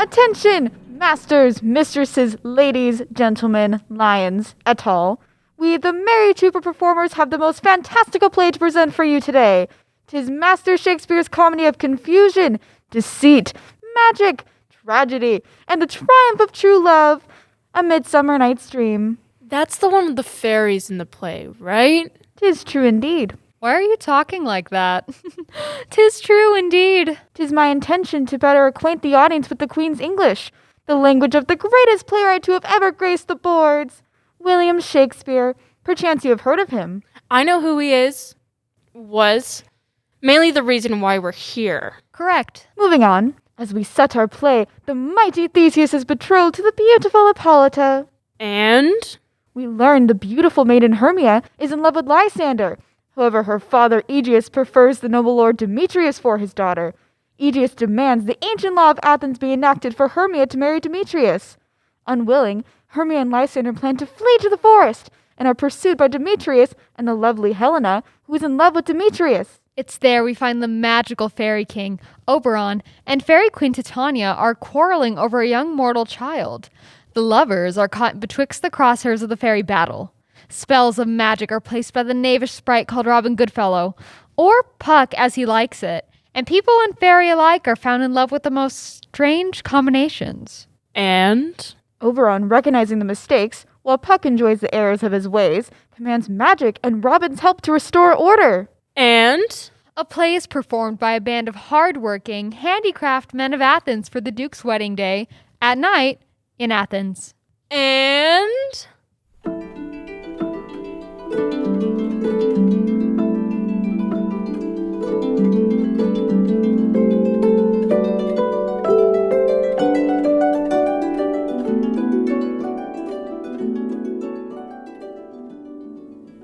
Attention, masters, mistresses, ladies, gentlemen, lions, et al. We, the Merry Troupe of Performers, have the most fantastical play to present for you today. 'Tis Master Shakespeare's comedy of confusion, deceit, magic, tragedy, and the triumph of true love, A Midsummer Night's Dream. That's the one with the fairies in the play, right? 'Tis true indeed. Why are you talking like that? 'Tis true indeed. 'Tis my intention to better acquaint the audience with the Queen's English, the language of the greatest playwright to have ever graced the boards, William Shakespeare. Perchance you have heard of him. I know who he is. Was. Mainly the reason why we're here. Correct. Moving on. As we set our play, the mighty Theseus is betrothed to the beautiful Hippolyta. And? We learn the beautiful maiden Hermia is in love with Lysander. However, her father Aegeus prefers the noble lord Demetrius for his daughter. Aegeus demands the ancient law of Athens be enacted for Hermia to marry Demetrius. Unwilling, Hermia and Lysander plan to flee to the forest and are pursued by Demetrius and the lovely Helena, who is in love with Demetrius. It's there we find the magical fairy king, Oberon, and fairy queen Titania are quarreling over a young mortal child. The lovers are caught betwixt the crosshairs of the fairy battle. Spells of magic are placed by the knavish sprite called Robin Goodfellow, or Puck as he likes it, and people and fairy alike are found in love with the most strange combinations. And? Oberon, recognizing the mistakes, while Puck enjoys the errors of his ways, commands magic and Robin's help to restore order. And? A play is performed by a band of hard-working, handicraft men of Athens for the Duke's wedding day, at night, in Athens. And?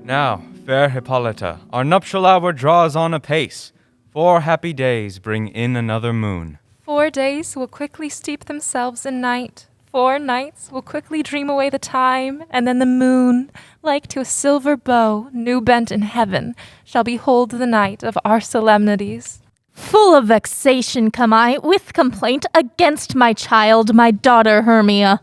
Now, fair Hippolyta, our nuptial hour draws on apace. 4 happy days bring in another moon. 4 days will quickly steep themselves in night. 4 nights will quickly dream away the time, and then the moon, like to a silver bow, new bent in heaven, shall behold the night of our solemnities. Full of vexation come I, with complaint against my child, my daughter Hermia.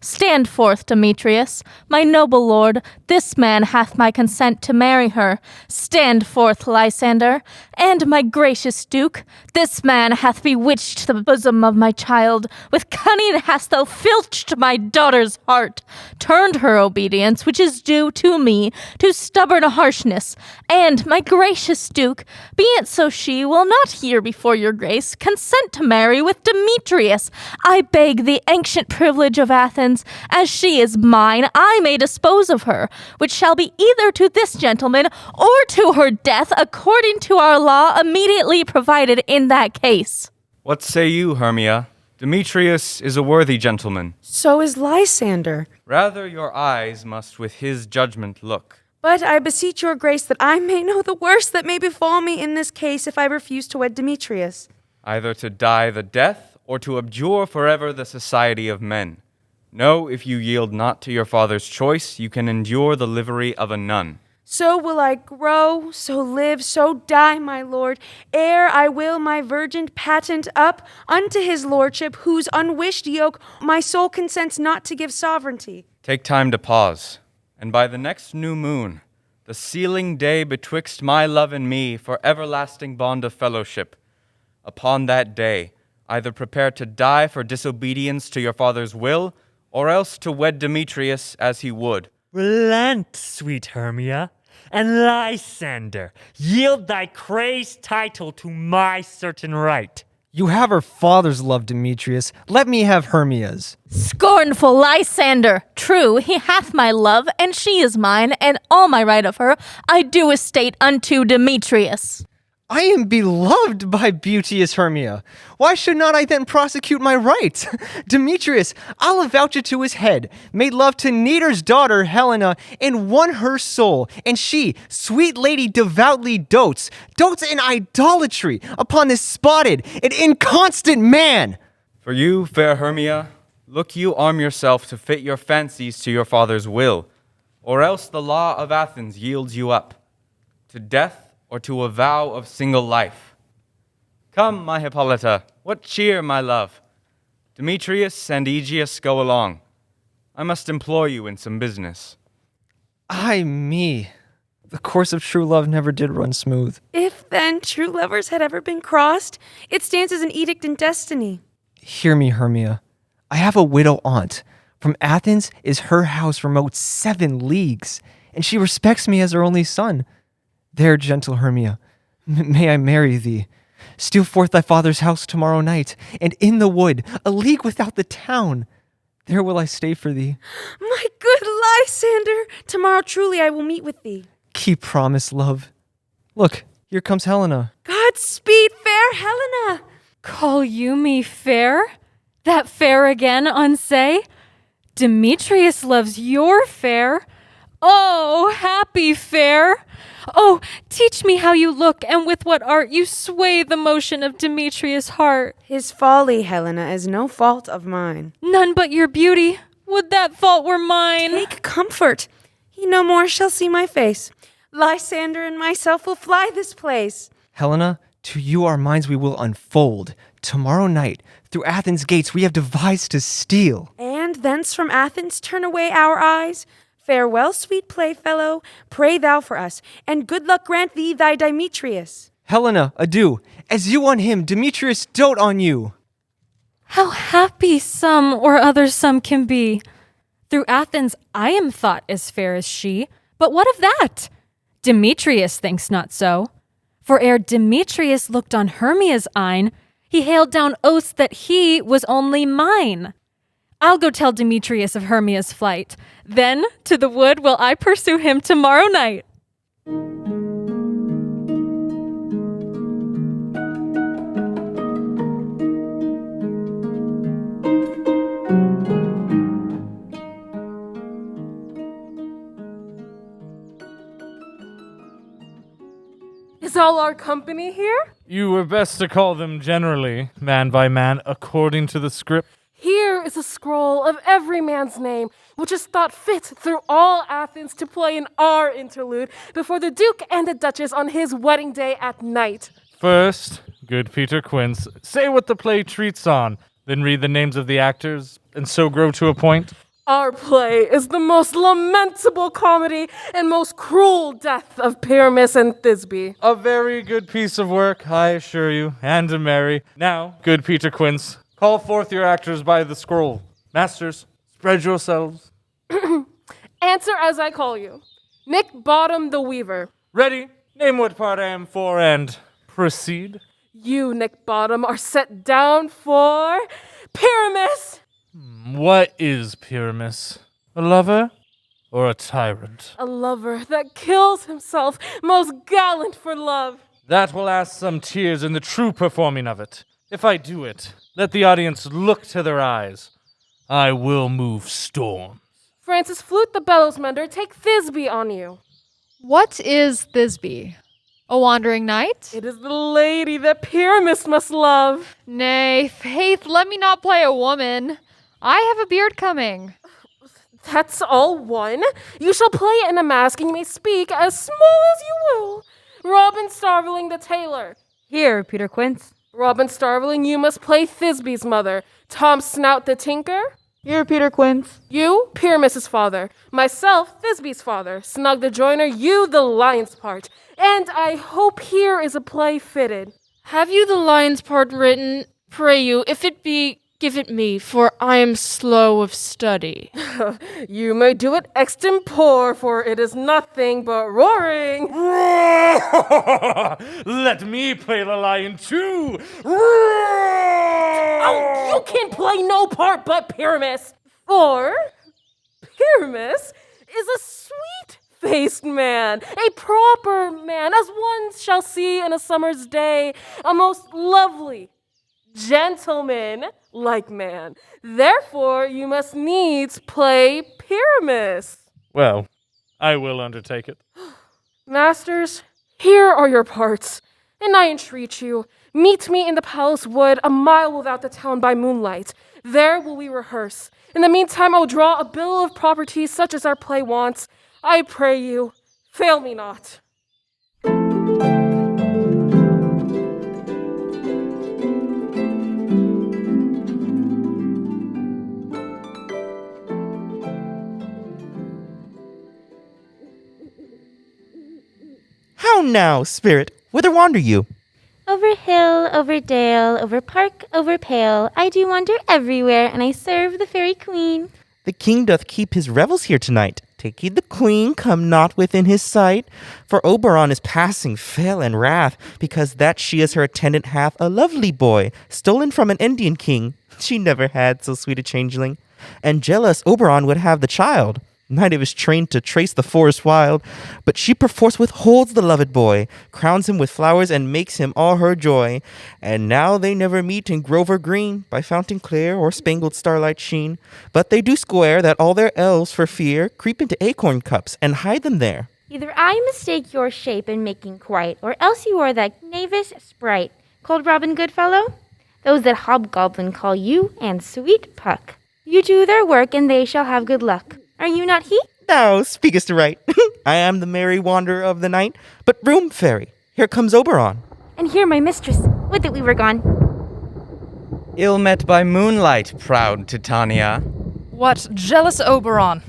Stand forth, Demetrius, my noble lord, this man hath my consent to marry her. Stand forth, Lysander, and my gracious Duke, this man hath bewitched the bosom of my child. With cunning hast thou filched my daughter's heart, turned her obedience, which is due to me, to stubborn harshness. And, my gracious Duke, be it so she will not hear before your grace, consent to marry with Demetrius. I beg the ancient privilege of Athens, as she is mine, I may dispose of her, which shall be either to this gentleman or to her death, according to our law immediately provided in that case. What say you, Hermia? Demetrius is a worthy gentleman. So is Lysander. Rather your eyes must with his judgment look. But I beseech your grace that I may know the worst that may befall me in this case if I refuse to wed Demetrius. Either to die the death, or to abjure forever the society of men. No, if you yield not to your father's choice, you can endure the livery of a nun. So will I grow, so live, so die, my lord, ere I will my virgin patent up unto his lordship, whose unwished yoke my soul consents not to give sovereignty. Take time to pause, and by the next new moon, the sealing day betwixt my love and me for everlasting bond of fellowship, upon that day, either prepare to die for disobedience to your father's will, or else to wed Demetrius as he would. Relent, sweet Hermia, and Lysander, yield thy crazed title to my certain right. You have her father's love, Demetrius. Let me have Hermia's. Scornful Lysander! True, he hath my love, and she is mine, and all my right of her I do estate unto Demetrius. I am beloved by beauteous Hermia. Why should not I then prosecute my rights? Demetrius, I'll avouch it to his head, made love to Neater's daughter, Helena, and won her soul, and she, sweet lady, devoutly dotes in idolatry upon this spotted and inconstant man. For you, fair Hermia, look you arm yourself to fit your fancies to your father's will, or else the law of Athens yields you up to death or to a vow of single life. Come, my Hippolyta, what cheer, my love? Demetrius and Aegeus, go along. I must employ you in some business. Ay me. The course of true love never did run smooth. If, then, true lovers had ever been crossed, it stands as an edict in destiny. Hear me, Hermia. I have a widow aunt. From Athens is her house remote 7 leagues, and she respects me as her only son. There, gentle Hermia, may I marry thee. Steal forth thy father's house tomorrow night, and in the wood, a league without the town. There will I stay for thee. My good Lysander, tomorrow truly I will meet with thee. Keep promise, love. Look, here comes Helena. Godspeed, fair Helena. Call you me fair? That fair again, unsay? Demetrius loves your fair. Oh, happy fair! Oh, teach me how you look, and with what art you sway the motion of Demetrius' heart. His folly, Helena, is no fault of mine. None but your beauty. Would that fault were mine. Take comfort. He no more shall see my face. Lysander and myself will fly this place. Helena, to you our minds we will unfold. Tomorrow night, through Athens' gates we have devised to steal. And thence from Athens turn away our eyes. Farewell, sweet playfellow, pray thou for us, and good luck grant thee thy Demetrius. Helena, adieu. As you on him, Demetrius dote on you. How happy some or other some can be. Through Athens I am thought as fair as she, but what of that? Demetrius thinks not so. For ere Demetrius looked on Hermia's eyne, he hailed down oaths that he was only mine. I'll go tell Demetrius of Hermia's flight. Then to the wood will I pursue him tomorrow night. Is all our company here? You were best to call them generally, man by man, according to the script. Here is a scroll of every man's name, which is thought fit through all Athens to play in our interlude before the Duke and the Duchess on his wedding day at night. First, good Peter Quince, say what the play treats on, then read the names of the actors, and so grow to a point. Our play is the most lamentable comedy and most cruel death of Pyramus and Thisbe. A very good piece of work, I assure you, and a merry. Now, good Peter Quince, call forth your actors by the scroll. Masters, spread yourselves. Answer as I call you. Nick Bottom the Weaver. Ready? Name what part I am for and proceed. You, Nick Bottom, are set down for Pyramus. What is Pyramus? A lover or a tyrant? A lover that kills himself, most gallant for love. That will ask some tears in the true performing of it. If I do it, let the audience look to their eyes. I will move storms. Francis Flute the bellows mender, take Thisbe on you. What is Thisbe? A wandering knight? It is the lady that Pyramus must love. Nay, faith, let me not play a woman. I have a beard coming. That's all one. You shall play in a mask, and you may speak as small as you will. Robin Starveling the tailor. Here, Peter Quince. Robin Starveling, you must play Thisbe's mother. Tom Snout the tinker. Here, Peter Quince. You, Pyramus's father. Myself, Thisbe's father. Snug the joiner, you the lion's part. And I hope here is a play fitted. Have you the lion's part written? Pray you, if it be, give it me, for I am slow of study. You may do it extempore, for it is nothing but roaring. Let me play the lion too. Oh, you can play no part but Pyramus. For Pyramus is a sweet-faced man, a proper man, as one shall see in a summer's day, a most lovely, gentleman-like man. Therefore, you must needs play Pyramus. Well, I will undertake it. Masters, here are your parts, and I entreat you, meet me in the palace wood a mile without the town by moonlight. There will we rehearse. In the meantime, I'll draw a bill of property such as our play wants. I pray you, fail me not. now, spirit, whither wander you? Over hill, over dale, over park, over pale, I do wander everywhere, and I serve the fairy queen. The king doth keep his revels here tonight. Take heed the queen come not within his sight. For Oberon is passing fell and wrath, because that she as her attendant hath a lovely boy, stolen from an Indian king. She never had so sweet a changeling. And jealous Oberon would have the child. Nynaeve is trained to trace the forest wild, but she perforce withholds the loved boy, crowns him with flowers and makes him all her joy. And now they never meet in grove or green, by fountain clear or spangled starlight sheen, but they do square that all their elves for fear creep into acorn cups and hide them there. Either I mistake your shape in making quite, or else you are that knavish sprite, called Robin Goodfellow. Those that hobgoblin call you, and sweet Puck. You do their work, and they shall have good luck. Are you not he? Thou speakest right. I am the merry wanderer of the night. But room, fairy, here comes Oberon. And here my mistress. Would that we were gone. Ill met by moonlight, proud Titania. What jealous Oberon!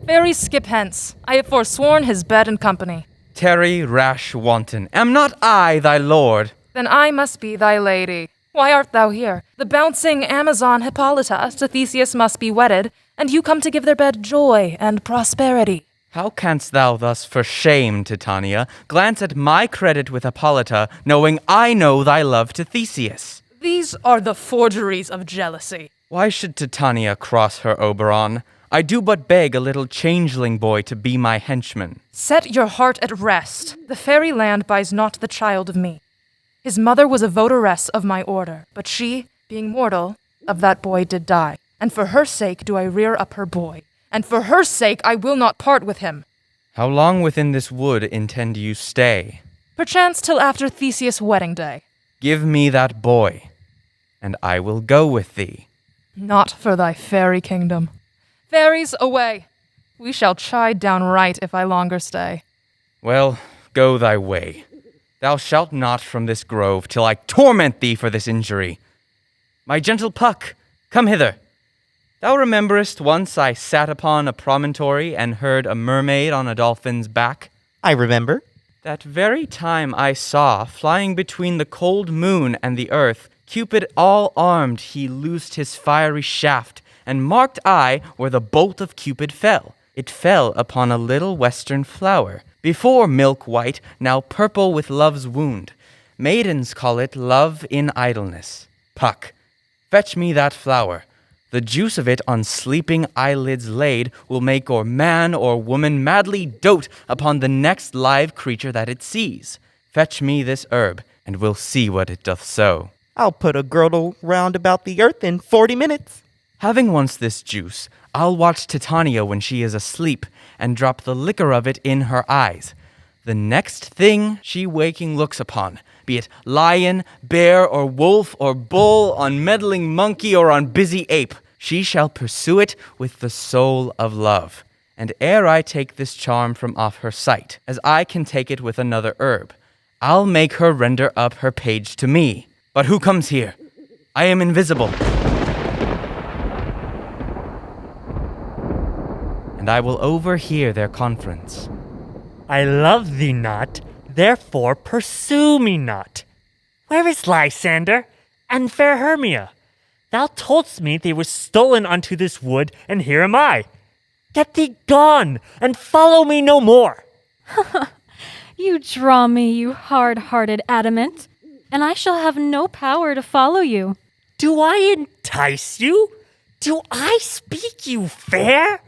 Fairy, skip hence. I have forsworn his bed and company. Tarry, rash wanton. Am not I thy lord? Then I must be thy lady. Why art thou here? The bouncing Amazon Hippolyta to Theseus must be wedded, and you come to give their bed joy and prosperity. How canst thou thus, for shame, Titania, glance at my credit with Hippolyta, knowing I know thy love to Theseus? These are the forgeries of jealousy. Why should Titania cross her Oberon? I do but beg a little changeling boy to be my henchman. Set your heart at rest. The fairy land buys not the child of me. His mother was a votaress of my order, but she, being mortal, of that boy did die. And for her sake do I rear up her boy. And for her sake I will not part with him. How long within this wood intend you stay? Perchance till after Theseus' wedding day. Give me that boy, and I will go with thee. Not for thy fairy kingdom. Fairies, away! We shall chide downright if I longer stay. Well, go thy way. Thou shalt not from this grove till I torment thee for this injury. My gentle Puck, come hither. Thou rememberest once I sat upon a promontory and heard a mermaid on a dolphin's back? I remember. That very time I saw, flying between the cold moon and the earth, Cupid all armed, he loosed his fiery shaft, and marked I where the bolt of Cupid fell. It fell upon a little western flower, before milk white, now purple with love's wound. Maidens call it love in idleness. Puck, fetch me that flower. The juice of it on sleeping eyelids laid will make or man or woman madly dote upon the next live creature that it sees. Fetch me this herb, and we'll see what it doth sow. I'll put a girdle round about the earth in 40 minutes. Having once this juice, I'll watch Titania when she is asleep, and drop the liquor of it in her eyes. The next thing she waking looks upon, be it lion, bear, or wolf, or bull, on meddling monkey, or on busy ape, she shall pursue it with the soul of love. And ere I take this charm from off her sight, as I can take it with another herb, I'll make her render up her page to me. But who comes here? I am invisible. And I will overhear their conference. I love thee not, therefore pursue me not. Where is Lysander and fair Hermia? Thou toldst me they were stolen unto this wood, and here am I. Get thee gone, and follow me no more. You draw me, you hard-hearted adamant, and I shall have no power to follow you. Do I entice you? Do I speak you fair?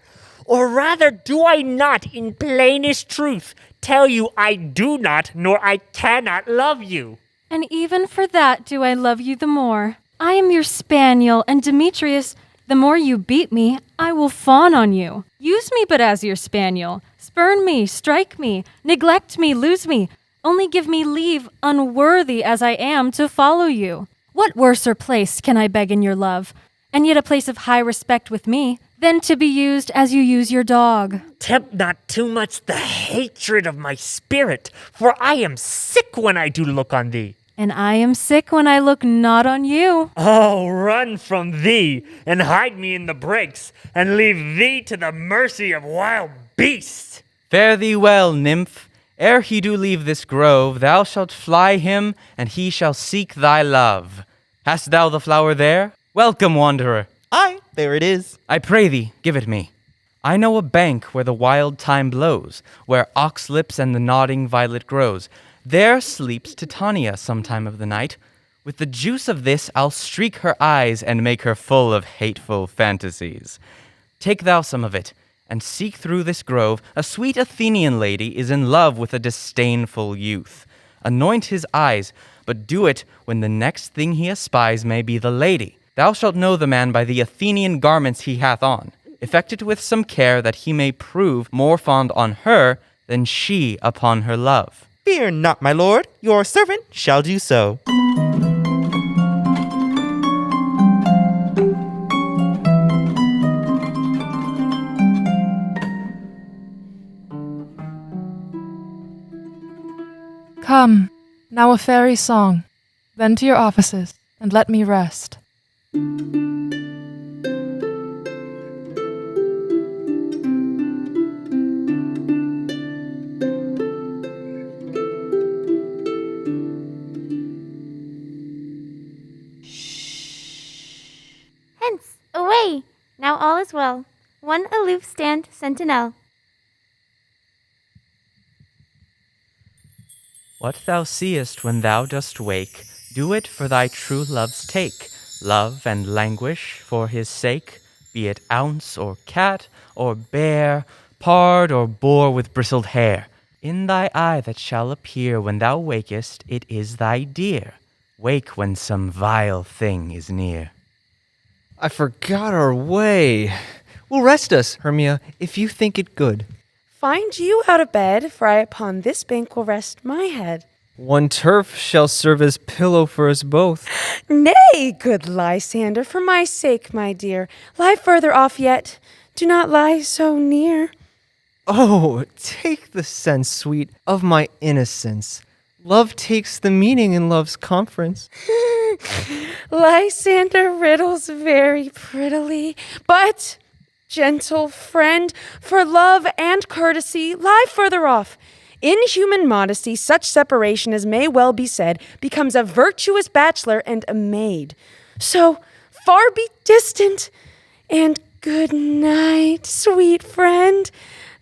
Or rather, do I not, in plainest truth, tell you I do not, nor I cannot love you? And even for that do I love you the more. I am your spaniel, and Demetrius, the more you beat me, I will fawn on you. Use me but as your spaniel. Spurn me, strike me, neglect me, lose me. Only give me leave, unworthy as I am, to follow you. What worser place can I beg in your love, and yet a place of high respect with me, than to be used as you use your dog? Tempt not too much the hatred of my spirit, for I am sick when I do look on thee. And I am sick when I look not on you. Oh, run from thee, and hide me in the brakes, and leave thee to the mercy of wild beasts. Fare thee well, nymph. Ere he do leave this grove, thou shalt fly him, and he shall seek thy love. Hast thou the flower there? Welcome, wanderer. Aye, there it is. I pray thee, give it me. I know a bank where the wild thyme blows, where ox lips and the nodding violet grows. There sleeps Titania some time of the night. With the juice of this I'll streak her eyes and make her full of hateful fantasies. Take thou some of it, and seek through this grove. A sweet Athenian lady is in love with a disdainful youth. Anoint his eyes, but do it when the next thing he espies may be the lady. Thou shalt know the man by the Athenian garments he hath on. Effect it with some care, that he may prove more fond on her than she upon her love. Fear not, my lord, your servant shall do so. Come, now a fairy song, then to your offices, and let me rest. Hence, away! Now all is well. One aloof stand sentinel. What thou seest when thou dost wake, do it for thy true love's take. Love and languish for his sake, be it ounce or cat or bear, pard or boar with bristled hair. In thy eye that shall appear when thou wakest, it is thy dear. Wake when some vile thing is near. I forgot our way. Will rest us, Hermia, if you think it good. Find you out of bed, for I upon this bank will rest my head. One turf shall serve as pillow for us both. Nay, good Lysander, for my sake, my dear, lie further off yet. Do not lie so near. Oh, take the sense, sweet, of my innocence. Love takes the meaning in love's conference. Lysander riddles very prettily, but, gentle friend, for love and courtesy, lie further off. In human modesty, such separation as may well be said becomes a virtuous bachelor and a maid. So, far be distant, and good night, sweet friend.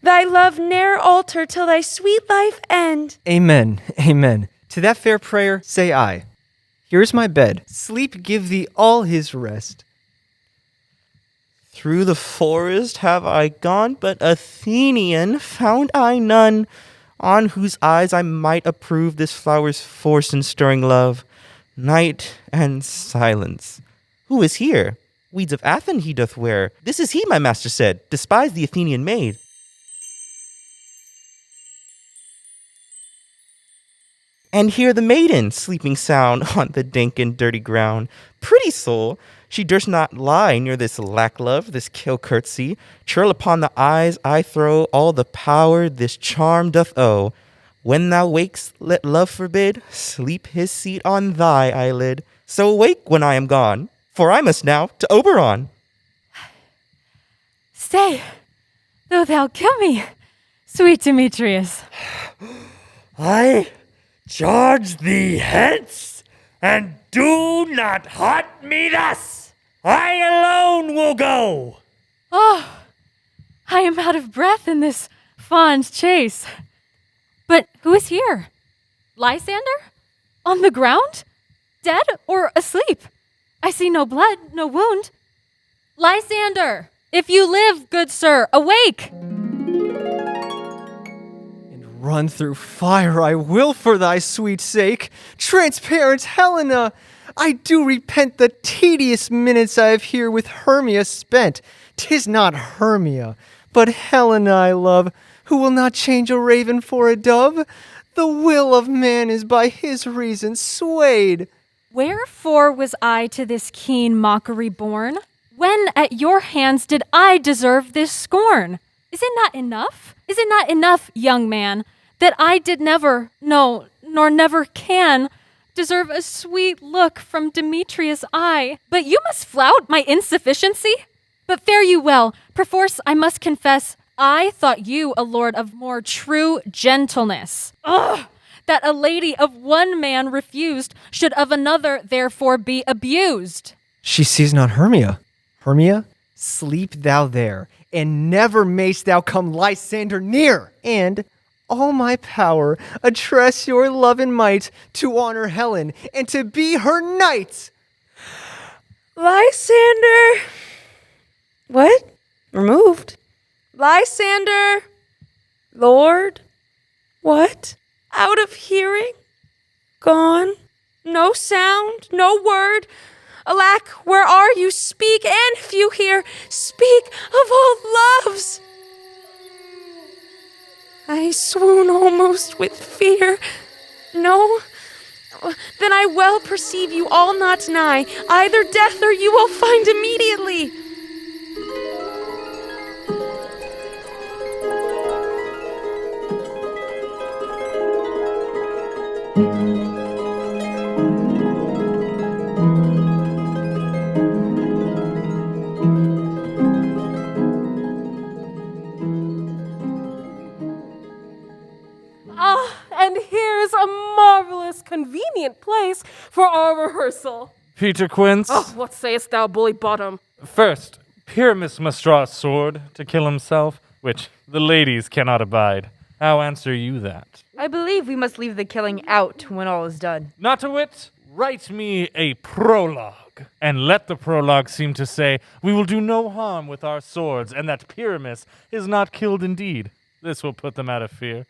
Thy love ne'er alter till thy sweet life end. Amen, amen. To that fair prayer say I. Here's my bed. Sleep give thee all his rest. Through the forest have I gone, but Athenian found I none, on whose eyes I might approve this flower's force and stirring love. Night and silence. Who is here? Weeds of Athens he doth wear. This is he, my master said. Despise the Athenian maid. And hear the maiden sleeping sound on the dank and dirty ground. Pretty soul, she durst not lie near this lack-love, this kill curtsy. Churl upon the eyes I throw all the power this charm doth owe. When thou wakes, let love forbid, sleep his seat on thy eyelid. So awake when I am gone, for I must now to Oberon. Stay, though thou kill me, sweet Demetrius. I charge thee hence, and do not haunt me thus. I alone will go. Oh, I am out of breath in this fond chase. But who is here? Lysander? On the ground? Dead or asleep? I see no blood, no wound. Lysander, if you live, good sir, awake! Run through fire I will for thy sweet sake. Transparent Helena, I do repent the tedious minutes I have here with Hermia spent. 'Tis not Hermia, but Helena I love, who will not change a raven for a dove. The will of man is by his reason swayed. Wherefore was I to this keen mockery born? When at your hands did I deserve this scorn? Is it not enough? Is it not enough, young man, that I did never, no, nor never can, deserve a sweet look from Demetrius' eye? But you must flout my insufficiency? But fare you well, perforce I must confess, I thought you a lord of more true gentleness. Ugh! That a lady of one man refused should of another therefore be abused. She sees not Hermia. Hermia, sleep thou there, and never mayst thou come Lysander near. And all my power address your love and might to honor Helen and to be her knight. Lysander. What? Removed. Lysander. Lord. What? Out of hearing? Gone? No sound? No word? Alack, where are you? Speak, and if you hear, speak of all loves. I swoon almost with fear. No? Then I well perceive you all not nigh. Either death or you will find immediately. And here's a marvelous, convenient place for our rehearsal. Peter Quince. Oh, what sayest thou, bully bottom? First, Pyramus must draw a sword to kill himself, which the ladies cannot abide. How answer you that? I believe we must leave the killing out when all is done. Not a whit. Write me a prologue, and let the prologue seem to say, we will do no harm with our swords, and that Pyramus is not killed indeed. This will put them out of fear.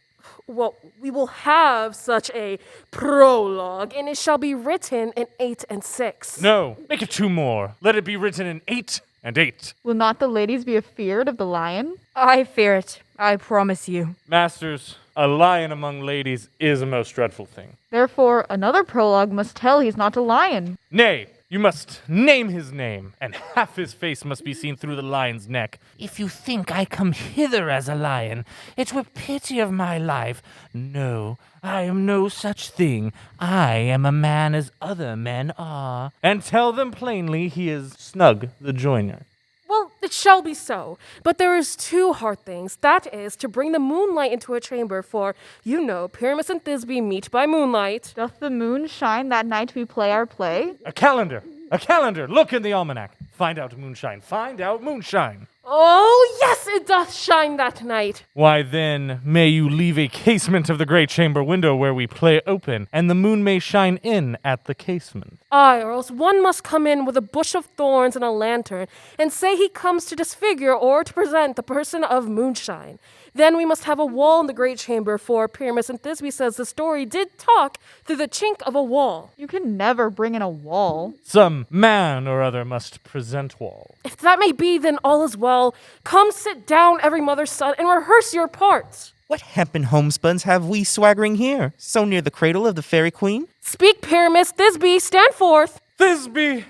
Well, we will have such a prologue, and it shall be written in 8 and 6. No, make it 2 more. Let it be written in 8 and 8. Will not the ladies be afeard of the lion? I fear it, I promise you. Masters, a lion among ladies is a most dreadful thing. Therefore, another prologue must tell he's not a lion. Nay, you must name his name, and half his face must be seen through the lion's neck. If you think I come hither as a lion, it were pity of my life. No, I am no such thing. I am a man as other men are. And tell them plainly he is Snug the Joiner. Well, it shall be so. But there is 2 hard things. That is, to bring the moonlight into a chamber, for, you know, Pyramus and Thisbe meet by moonlight. Doth the moon shine that night we play our play? A calendar! A calendar! Look in the almanac. Find out moonshine. Find out moonshine. Oh, yes, it doth shine that night. Why then, may you leave a casement of the great chamber window where we play open, and the moon may shine in at the casement. Aye, or else one must come in with a bush of thorns and a lantern, and say he comes to disfigure or to present the person of moonshine. Then we must have a wall in the great chamber, for Pyramus and Thisbe says the story did talk through the chink of a wall. You can never bring in a wall. Some man or other must present wall. If that may be, then all is well. Come sit down, every mother's son, and rehearse your parts. What hempen homespuns have we swaggering here, so near the cradle of the fairy queen? Speak, Pyramus, Thisbe, stand forth. Thisbe,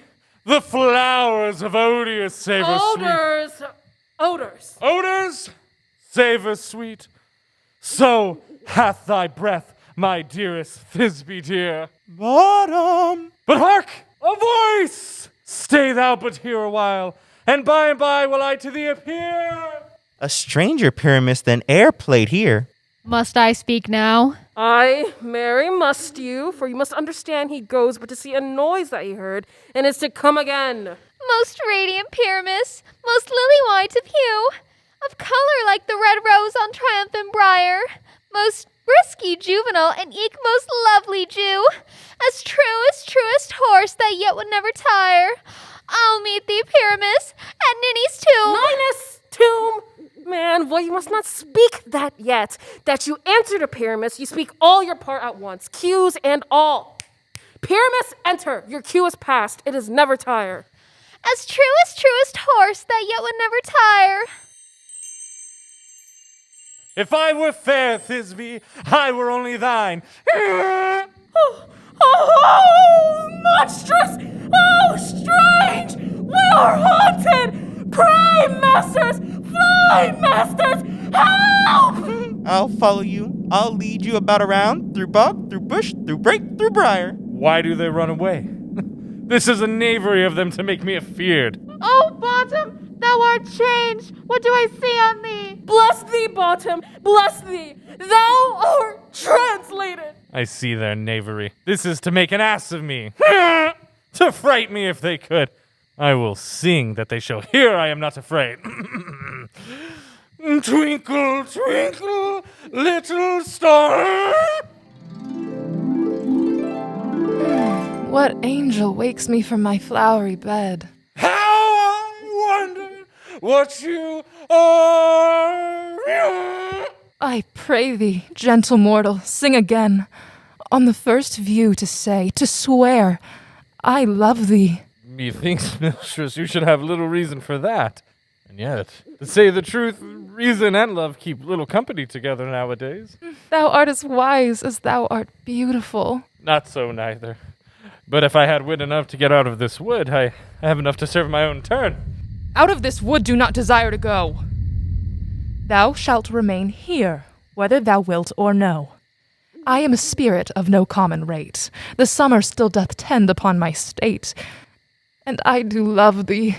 the flowers of odious savor Odors. Odors. Odors? Savor sweet. So hath thy breath, my dearest Thisbe dear. Bottom. But hark! A voice! Stay thou but here a while, and by will I to thee appear. A stranger Pyramus than e'er played here. Must I speak now? Aye, Mary, must you, for you must understand he goes but to see a noise that he heard, and is to come again. Most radiant Pyramus, most lily-white of hue, of color like the red rose on triumphant briar, most brisky juvenile, and eke most lovely Jew, as truest horse that yet would never tire. I'll meet thee, Pyramus, at Ninny's tomb. Ninny's tomb? Man, well, you must not speak that yet. That you answer to Pyramus, you speak all your part at once, cues and all. Pyramus, enter. Your cue is past. It is never tire. As truest horse that yet would never tire. If I were fair, Thisbe, I were only thine. Oh, monstrous! Oh, strange! We are haunted! Pray, masters! Fly, masters! Help! I'll follow you. I'll lead you about around, through bog, through bush, through brake, through briar. Why do they run away? This is a knavery of them to make me afeared. Oh, Bottom, thou art changed. What do I see on thee? Bless thee, bottom, bless thee. Thou art translated. I see their knavery. This is to make an ass of me. To fright me if they could. I will sing that they shall hear I am not afraid. Twinkle, twinkle, little star. What angel wakes me from my flowery bed? How I wonder what you are. I pray thee, gentle mortal, sing again. On the first view to say, to swear, I love thee. Methinks, mistress, you should have little reason for that. And yet, to say the truth, reason and love keep little company together nowadays. Thou art as wise as thou art beautiful. Not so neither. But if I had wit enough to get out of this wood, I have enough to serve my own turn. Out of this wood do not desire to go. Thou shalt remain here, whether thou wilt or no. I am a spirit of no common rate. The summer still doth tend upon my state, and I do love thee.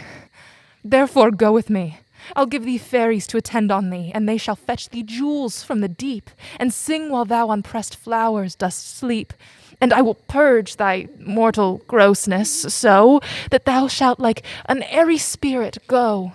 Therefore go with me. I'll give thee fairies to attend on thee, and they shall fetch thee jewels from the deep, and sing while thou on pressed flowers dost sleep. And I will purge thy mortal grossness, so that thou shalt like an airy spirit go.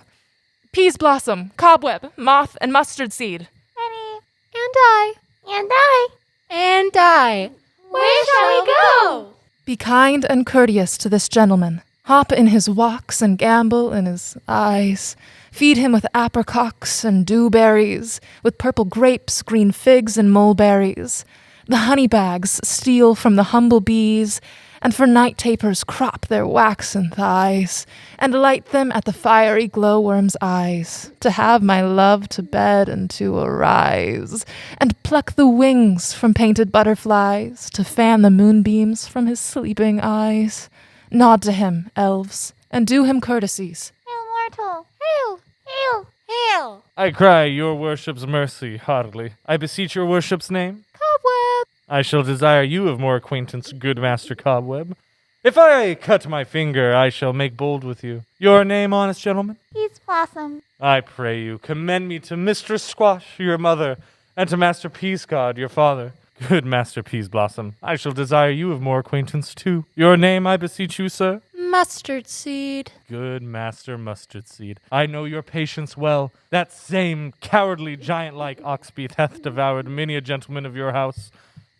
Peas blossom, cobweb, moth, and mustard seed. Penny. And I. And I. And I. Where shall we go? Be kind and courteous to this gentleman. Hop in his walks and gambol in his eyes. Feed him with apricocks and dewberries, with purple grapes, green figs, and mulberries. The honey bags steal from the humble bees, and for night tapers crop their waxen thighs, and light them at the fiery glowworm's eyes, to have my love to bed and to arise, and pluck the wings from painted butterflies, to fan the moonbeams from his sleeping eyes. Nod to him, elves, and do him courtesies. Hail, mortal. Hail, hail, hail. I cry your worship's mercy heartily. I beseech your worship's name. Cobweb. I shall desire you of more acquaintance, good Master Cobweb. If I cut my finger, I shall make bold with you. Your name, honest gentleman? Peas blossom. I pray you, commend me to Mistress Squash, your mother, and to Master Peascod, your father. Good Master Peas Blossom, I shall desire you of more acquaintance too. Your name, I beseech you, sir? Mustard seed. Good Master Mustard Seed, I know your patience well. That same cowardly giant-like oxbeath hath devoured many a gentleman of your house.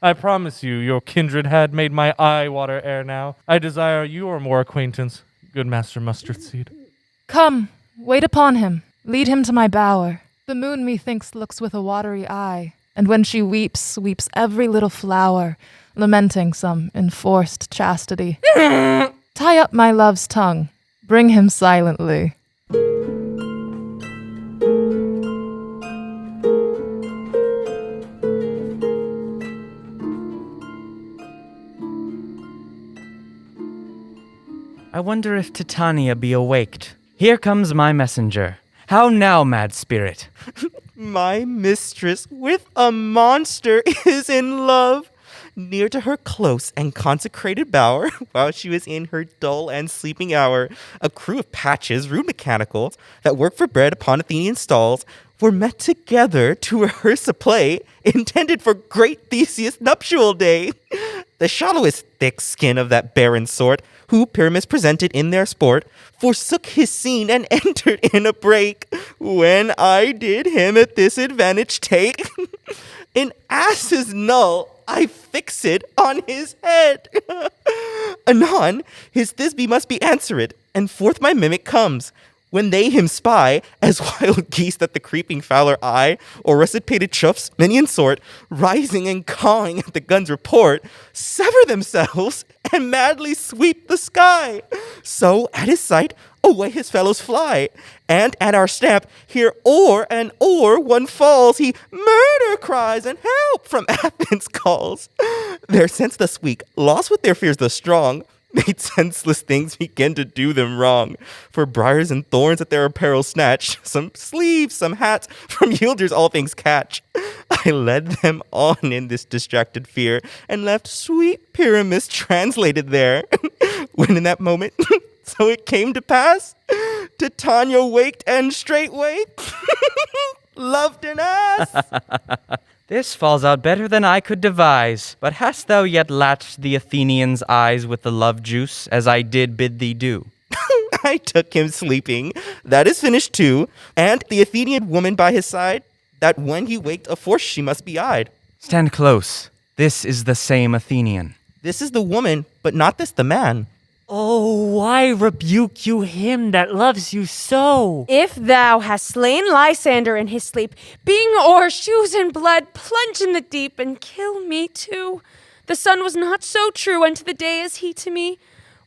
I promise you, your kindred had made my eye water ere now. I desire your more acquaintance, good Master Mustard Seed. Come, wait upon him. Lead him to my bower. The moon, methinks, looks with a watery eye, and when she weeps, weeps every little flower, lamenting some enforced chastity. Tie up my love's tongue. Bring him silently. I wonder if Titania be awaked. Here comes my messenger. How now, mad spirit? My mistress with a monster is in love. Near to her close and consecrated bower, while she was in her dull and sleeping hour, a crew of patches, rude mechanicals, that work for bread upon Athenian stalls, were met together to rehearse a play intended for great Theseus' nuptial day. The shallowest thick skin of that barren sort, who Pyramus presented in their sport, forsook his scene and entered in a break, when I did him at this advantage take. An ass's null I fix it on his head. Anon, his Thisbe must be answered, and forth my mimic comes. When they him spy, as wild geese that the creeping fowler eye, or recipated chuffs, many in sort, rising and cawing at the gun's report, sever themselves and madly sweep the sky. So, at his sight, away his fellows fly, and at our step, here o'er and o'er one falls, he murder cries and help from Athens calls. Their sense thus weak, lost with their fears thus strong, made senseless things begin to do them wrong. For briars and thorns at their apparel snatch, some sleeves, some hats, from yielders all things catch. I led them on in this distracted fear, and left sweet Pyramus translated there. When in that moment, so it came to pass, Titania waked and straightway Loved an ass! This falls out better than I could devise. But hast thou yet latched the Athenian's eyes with the love juice, as I did bid thee do? I took him sleeping. That is finished too. And the Athenian woman by his side, that when he waked, of force she must be eyed. Stand close. This is the same Athenian. This is the woman, but not this the man. Oh, why rebuke you him that loves you so? If thou hast slain Lysander in his sleep, being o'er shoes in blood, plunge in the deep and kill me too. The sun was not so true unto the day as he to me.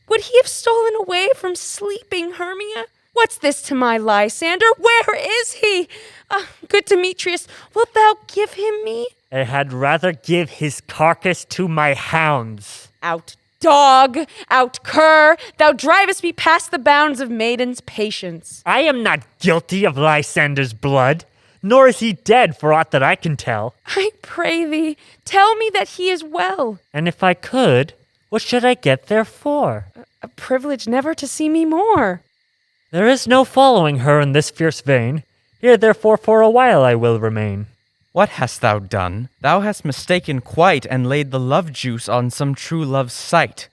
Would he have stolen away from sleeping Hermia? What's this to my Lysander? Where is he? Good Demetrius, wilt thou give him me? I had rather give his carcass to my hounds. Out, dog! Out, cur! Thou drivest me past the bounds of maiden's patience. I am not guilty of Lysander's blood, nor is he dead for aught that I can tell. I pray thee, tell me that he is well. And if I could, what should I get therefore? A privilege never to see me more. There is no following her in this fierce vein. Here therefore for a while I will remain. What hast thou done? Thou hast mistaken quite, and laid the love juice on some true love's sight.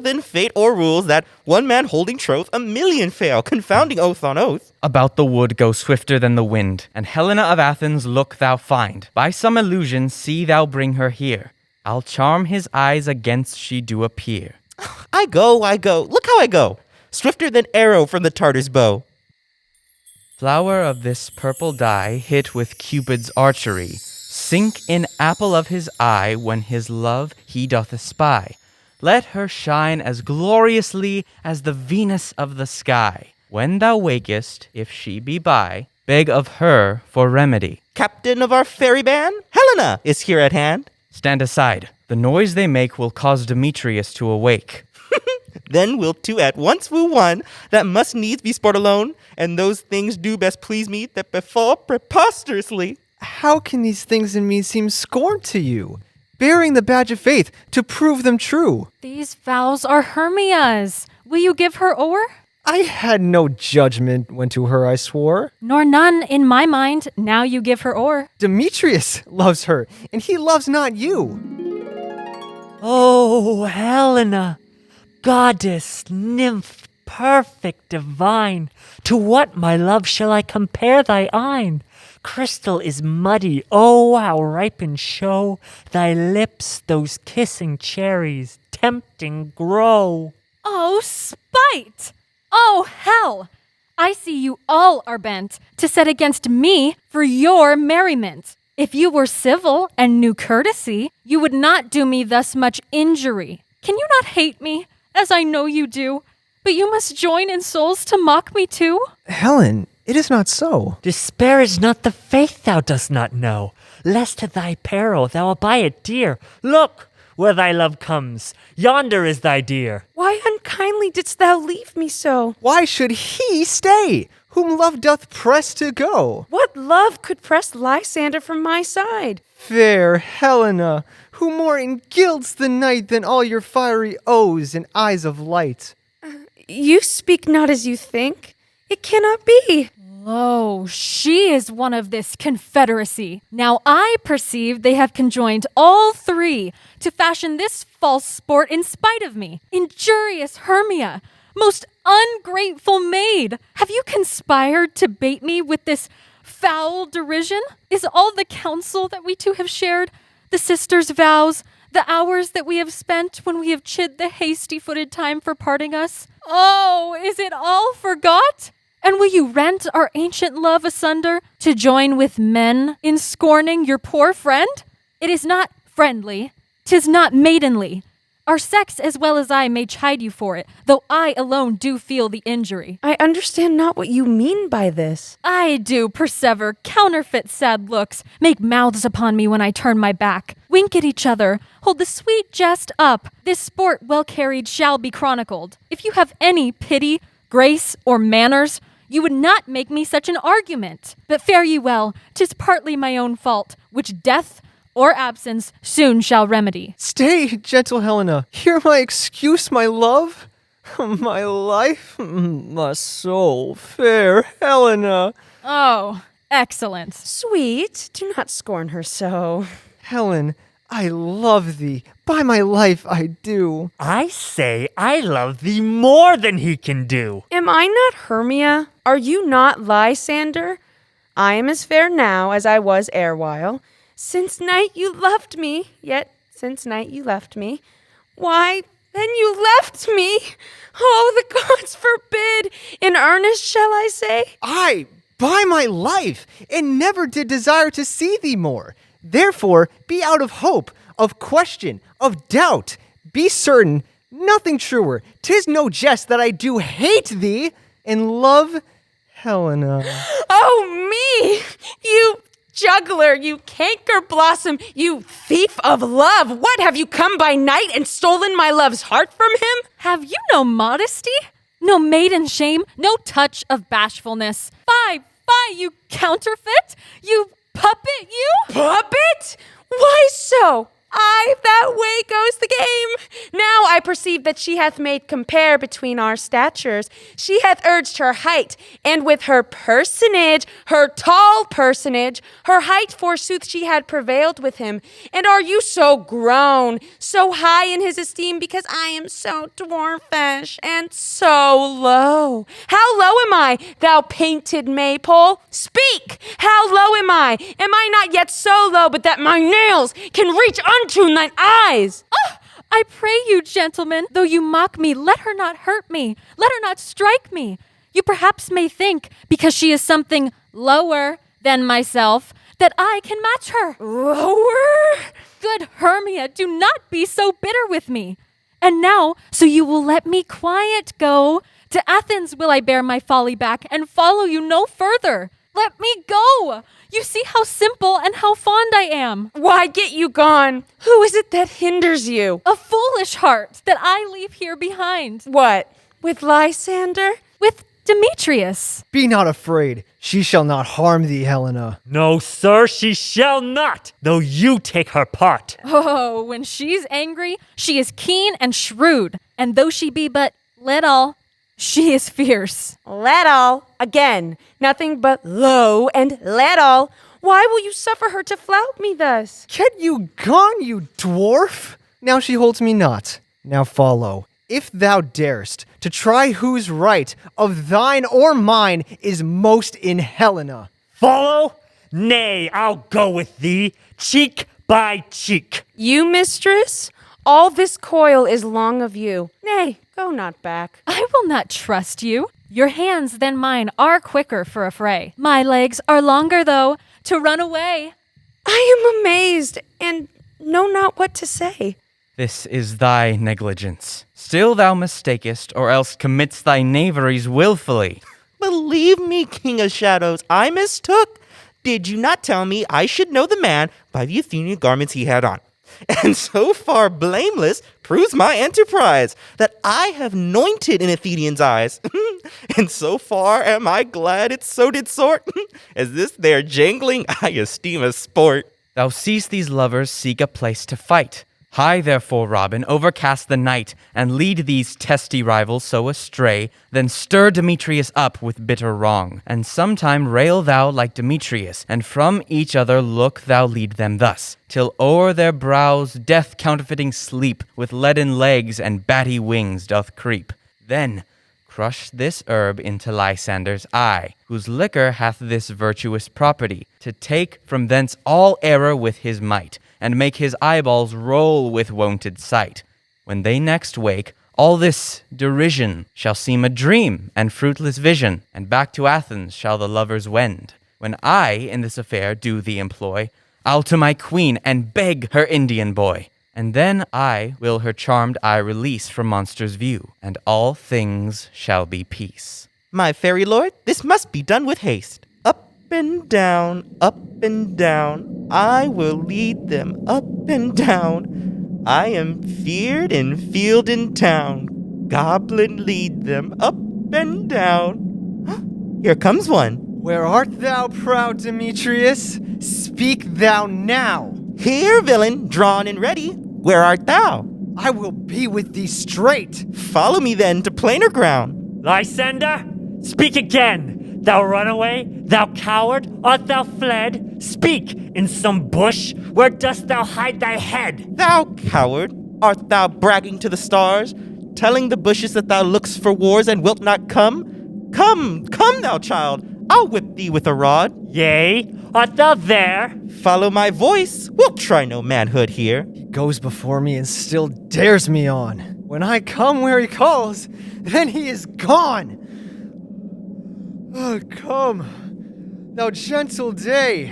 Then fate o'errules that one man holding troth, a million fail, confounding oath on oath. About the wood go swifter than the wind, and Helena of Athens look thou find. By some illusion see thou bring her here. I'll charm his eyes against she do appear. I go. Look how I go. Swifter than arrow from the Tartar's bow. Flower of this purple dye, hit with Cupid's archery, sink in apple of his eye when his love he doth espy. Let her shine as gloriously as the Venus of the sky. When thou wakest, if she be by, beg of her for remedy. Captain of our fairy band, Helena is here at hand. Stand aside. The noise they make will cause Demetrius to awake. Then we'll two at once woo one that must needs be sport alone, and those things do best please me that befall preposterously. How can these things in me seem scorn to you? Bearing the badge of faith to prove them true. These vows are Hermia's. Will you give her o'er? I had no judgment when to her I swore. Nor none in my mind, now you give her o'er. Demetrius loves her, and he loves not you. Oh, Helena, goddess, nymph, perfect, divine, to what, my love, shall I compare thy eyne? Crystal is muddy, oh, how ripe in show thy lips, those kissing cherries, tempting grow. Oh, spite! Oh, hell! I see you all are bent to set against me for your merriment. If you were civil and knew courtesy, you would not do me thus much injury. Can you not hate me, as I know you do? But you must join in souls to mock me too? Helen, it is not so. Disparage not the faith thou dost not know, lest to thy peril thou buy it dear. Look, where thy love comes, yonder is thy dear. Why unkindly didst thou leave me so? Why should he stay, whom love doth press to go? What love could press Lysander from my side? Fair Helena, who more engilds the night than all your fiery O's and eyes of light. You speak not as you think. It cannot be. Lo, she is one of this confederacy. Now I perceive they have conjoined all three to fashion this false sport in spite of me. Injurious Hermia, most ungrateful maid, have you conspired to bait me with this foul derision? Is all the counsel that we two have shared, the sisters' vows, the hours that we have spent when we have chid the hasty-footed time for parting us? Oh, is it all forgot? And will you rent our ancient love asunder to join with men in scorning your poor friend? It is not friendly, 'tis not maidenly. Our sex as well as I may chide you for it, though I alone do feel the injury. I understand not what you mean by this. I do persever, counterfeit sad looks, make mouths upon me when I turn my back, wink at each other, hold the sweet jest up. This sport well carried shall be chronicled. If you have any pity, grace, or manners, you would not make me such an argument. But fare ye well, 'tis partly my own fault, which death or absence soon shall remedy. Stay, gentle Helena. Hear my excuse, my love. My life, my soul, fair Helena. Oh, Excellent. Sweet, do not scorn her so. Helen, I love thee. By my life, I do. I say I love thee more than he can do. Am I not Hermia? Are you not Lysander? I am as fair now as I was erewhile. Since night you loved me, yet since night you left me. Why, then you left me. Oh, the gods forbid. In earnest shall I say? I, by my life, and never did desire to see thee more. Therefore, be out of hope, of question, of doubt. Be certain, nothing truer. 'Tis no jest that I do hate thee and love Helena. Oh, me! You juggler, you canker blossom, you thief of love! What, have you come by night and stolen my love's heart from him? Have you no modesty? No maiden shame? No touch of bashfulness? Fie, you counterfeit! You puppet, you! Puppet? Why so? Aye, that way goes the game. Now I perceive that she hath made compare between our statures. She hath urged her height, and with her personage, her tall personage, her height forsooth she had prevailed with him. And are you so grown, so high in his esteem, because I am so dwarfish and so low? How low am I, thou painted maypole? Speak! How low am I? Am I not yet so low, but that my nails can reach unto thine eyes? I pray you, gentlemen, though you mock me, let her not hurt me. Let her not strike me. You perhaps may think, because she is something lower than myself, that I can match her. Lower? Good Hermia, do not be so bitter with me. And now, so you will let me quiet go, to Athens will I bear my folly back and follow you no further. Let me go. You see how simple and how fond I am. Why get you gone? Who is it that hinders you? A foolish heart that I leave here behind. What? With Lysander? With Demetrius. Be not afraid. She shall not harm thee, Helena. No, sir, she shall not, though you take her part. Oh, when she's angry, she is keen and shrewd. And though she be but little, she is fierce. Little. Again, nothing but low and little. Why will you suffer her to flout me thus? Get you gone, you dwarf! Now she holds me not. Now follow. If thou darest, to try whose right, of thine or mine, is most in Helena. Follow? Nay, I'll go with thee, cheek by cheek. You, mistress? All this coil is long of you. Nay, go not back. I will not trust you. Your hands than mine are quicker for a fray. My legs are longer, though, to run away. I am amazed, and know not what to say. This is thy negligence. Still thou mistakest, or else commits thy knaveries willfully. Believe me, King of Shadows, I mistook. Did you not tell me I should know the man by the Athenian garments he had on? And so far blameless proves my enterprise, that I have anointed in Athenians' eyes. And so far am I glad it so did sort, as this there jangling I esteem a sport. Thou seest these lovers seek a place to fight. Hie, therefore, Robin, overcast the night, and lead these testy rivals so astray, then stir Demetrius up with bitter wrong, and sometime rail thou like Demetrius, and from each other look thou lead them thus, till o'er their brows death counterfeiting sleep, with leaden legs and batty wings doth creep. Then crush this herb into Lysander's eye, whose liquor hath this virtuous property, to take from thence all error with his might, and make his eyeballs roll with wonted sight. When they next wake, all this derision shall seem a dream and fruitless vision, and back to Athens shall the lovers wend. When I in this affair do thee employ, I'll to my queen and beg her Indian boy, and then I will her charmed eye release from monster's view, and all things shall be peace. My fairy lord, this must be done with haste. Up and down, up and down. I will lead them up and down. I am feared in field and town. Goblin, lead them up and down. Here comes one. Where art thou, proud Demetrius? Speak thou now. Here, villain, drawn and ready. Where art thou? I will be with thee straight. Follow me then to plainer ground. Lysander, speak again. Thou runaway, thou coward, art thou fled? Speak, in some bush, where dost thou hide thy head? Thou coward, art thou bragging to the stars, telling the bushes that thou look'st for wars and wilt not come? Come, come, thou child, I'll whip thee with a rod. Yea, art thou there? Follow my voice, we'll try no manhood here. He goes before me and still dares me on. When I come where he calls, then he is gone. Oh, come, thou gentle day.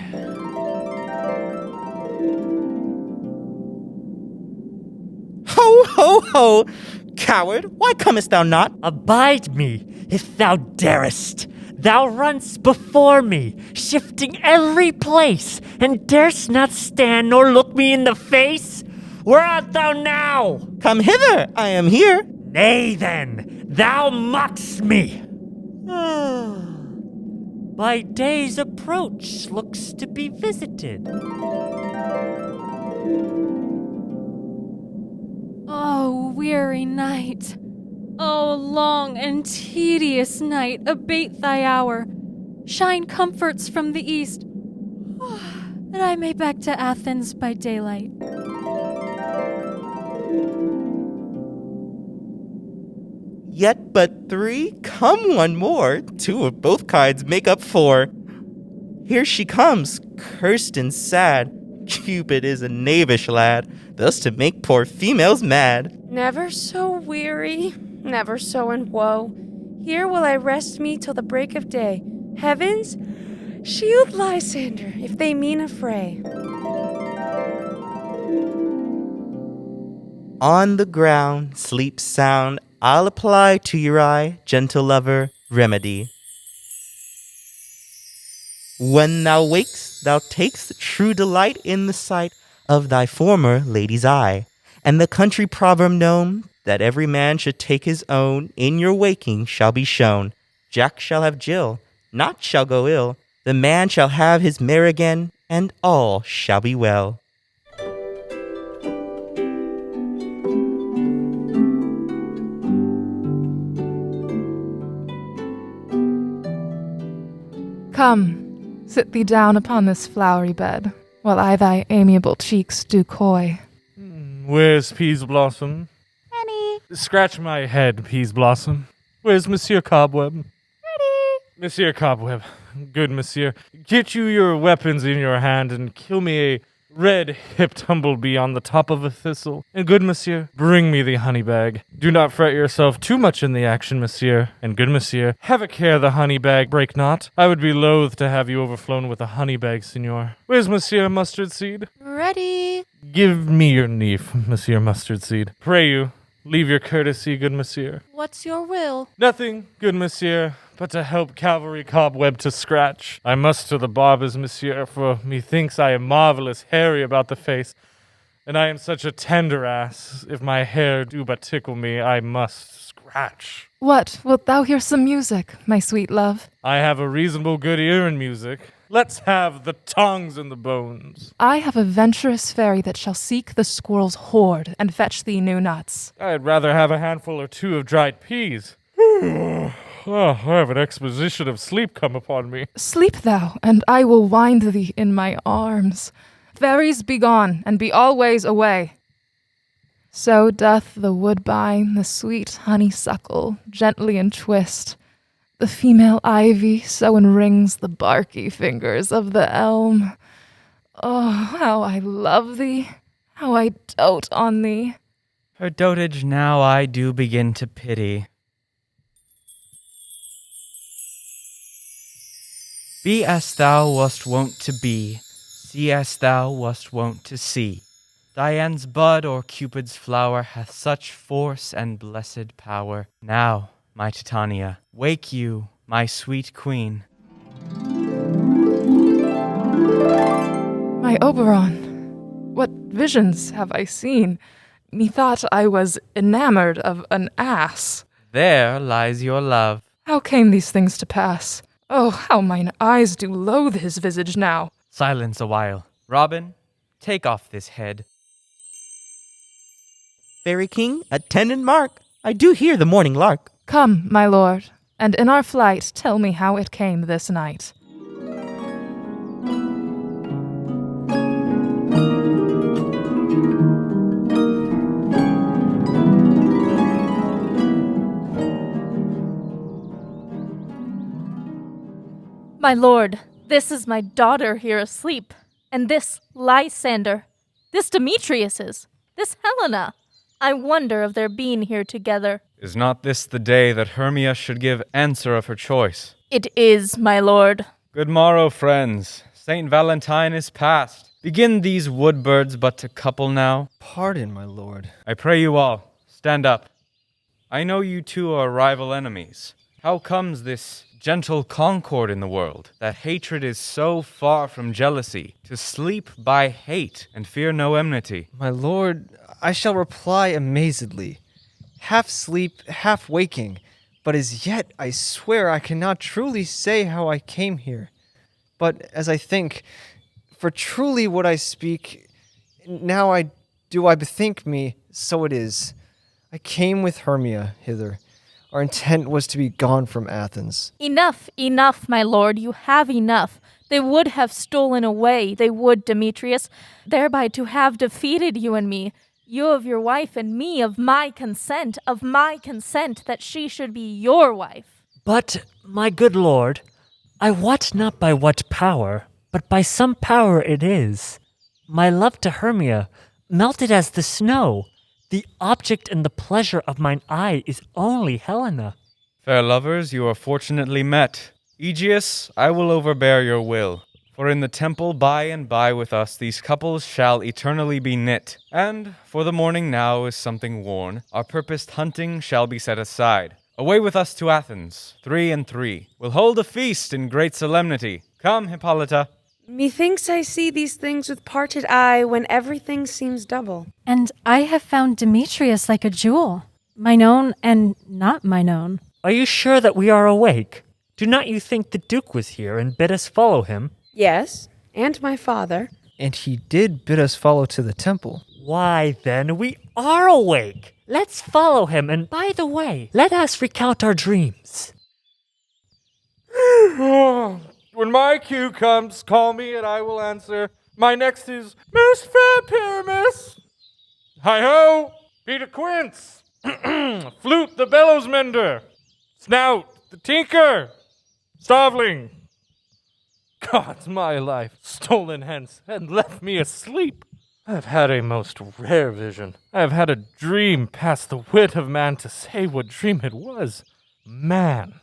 Ho, ho, ho! Coward, why comest thou not? Abide me, if thou darest. Thou runst before me, shifting every place, and darest not stand nor look me in the face? Where art thou now? Come hither, I am here. Nay then, thou mockst me. By day's approach looks to be visited. Oh, weary night. Oh, long and tedious night, abate thy hour. Shine comforts from the east, that I may back to Athens by daylight. Yet but 3, come one more. 2 of both kinds make up 4. Here she comes, cursed and sad. Cupid is a knavish lad, thus to make poor females mad. Never so weary, never so in woe. Here will I rest me till the break of day. Heavens, shield Lysander if they mean a fray. On the ground, sleep sound, I'll apply to your eye, gentle lover, remedy. When thou wakes, thou takes true delight in the sight of thy former lady's eye, and the country proverb known, that every man should take his own, in your waking shall be shown. Jack shall have Jill, naught shall go ill, the man shall have his mare again, and all shall be well. Come, sit thee down upon this flowery bed, while I thy amiable cheeks do coy. Where's Peas Blossom? Ready. Scratch my head, Peas Blossom. Where's Monsieur Cobweb? Ready. Monsieur Cobweb, good monsieur, get you your weapons in your hand and kill me a red-hipped humblebee on the top of a thistle. And good monsieur, bring me the honey bag. Do not fret yourself too much in the action, monsieur. And good monsieur, have a care the honey bag break not. I would be loath to have you overflown with a honey bag, signor. Where's Monsieur Mustard Seed? Ready. Give me your nief, Monsieur Mustard Seed. Pray you, leave your courtesy, good monsieur. What's your will? Nothing, good monsieur, but to help Cavalry Cobweb to scratch. I must to the barbers, monsieur, for methinks I am marvelous hairy about the face, and I am such a tender ass. If my hair do but tickle me, I must scratch. What, wilt thou hear some music, my sweet love? I have a reasonable good ear in music. Let's have the tongs and the bones. I have a venturous fairy that shall seek the squirrel's hoard and fetch thee new nuts. I'd rather have a handful or 2 of dried peas. I have an exposition of sleep come upon me. Sleep thou, and I will wind thee in my arms. Fairies, be gone, and be always away. So doth the woodbine, the sweet honeysuckle, gently entwist. The female ivy so enrings the barky fingers of the elm. Oh, how I love thee, how I dote on thee. Her dotage now I do begin to pity. Be as thou wast wont to be, see as thou wast wont to see. Dian's bud or Cupid's flower hath such force and blessed power. Now, my Titania, wake you, my sweet queen. My Oberon, what visions have I seen? Methought I was enamored of an ass. There lies your love. How came these things to pass? Oh, how mine eyes do loathe his visage now. Silence a while. Robin, take off this head. Fairy King, attend and mark. I do hear the morning lark. Come, my lord, and in our flight tell me how it came this night. My lord, this is my daughter here asleep, and this Lysander, this Demetrius's, this Helena. I wonder of their being here together. Is not this the day that Hermia should give answer of her choice? It is, my lord. Good morrow, friends. Saint Valentine is past. Begin these wood birds but to couple now? Pardon, my lord. I pray you all, stand up. I know you two are rival enemies. How comes this gentle concord in the world, that hatred is so far from jealousy, to sleep by hate and fear no enmity? My lord, I shall reply amazedly, half sleep, half waking, but as yet I swear I cannot truly say how I came here. But as I think, for truly what I speak, now I bethink me, so it is. I came with Hermia hither. Our intent was to be gone from Athens. Enough, enough, my lord, you have enough. They would have stolen away, they would, Demetrius, thereby to have defeated you and me. You of your wife and me of my consent that she should be your wife. But, my good lord, I wot not by what power, but by some power it is. My love to Hermia, melted as the snow, the object and the pleasure of mine eye is only Helena. Fair lovers, you are fortunately met. Aegeus, I will overbear your will. For in the temple by and by with us these couples shall eternally be knit. And, for the morning now is something worn, our purposed hunting shall be set aside. Away with us to Athens, 3 and 3. We'll hold a feast in great solemnity. Come, Hippolyta. Methinks I see these things with parted eye when everything seems double. And I have found Demetrius like a jewel, mine own and not mine own. Are you sure that we are awake? Do not you think the Duke was here and bid us follow him? Yes, and my father. And he did bid us follow to the temple. Why, then, we are awake. Let's follow him, and by the way, let us recount our dreams. When my cue comes, call me and I will answer. My next is Most Fair Pyramus. Hi-ho, Peter Quince. Flute the bellows mender. Snout the tinker. Starveling. God's my life, stolen hence and left me asleep. I have had a most rare vision. I have had a dream past the wit of man to say what dream it was. Man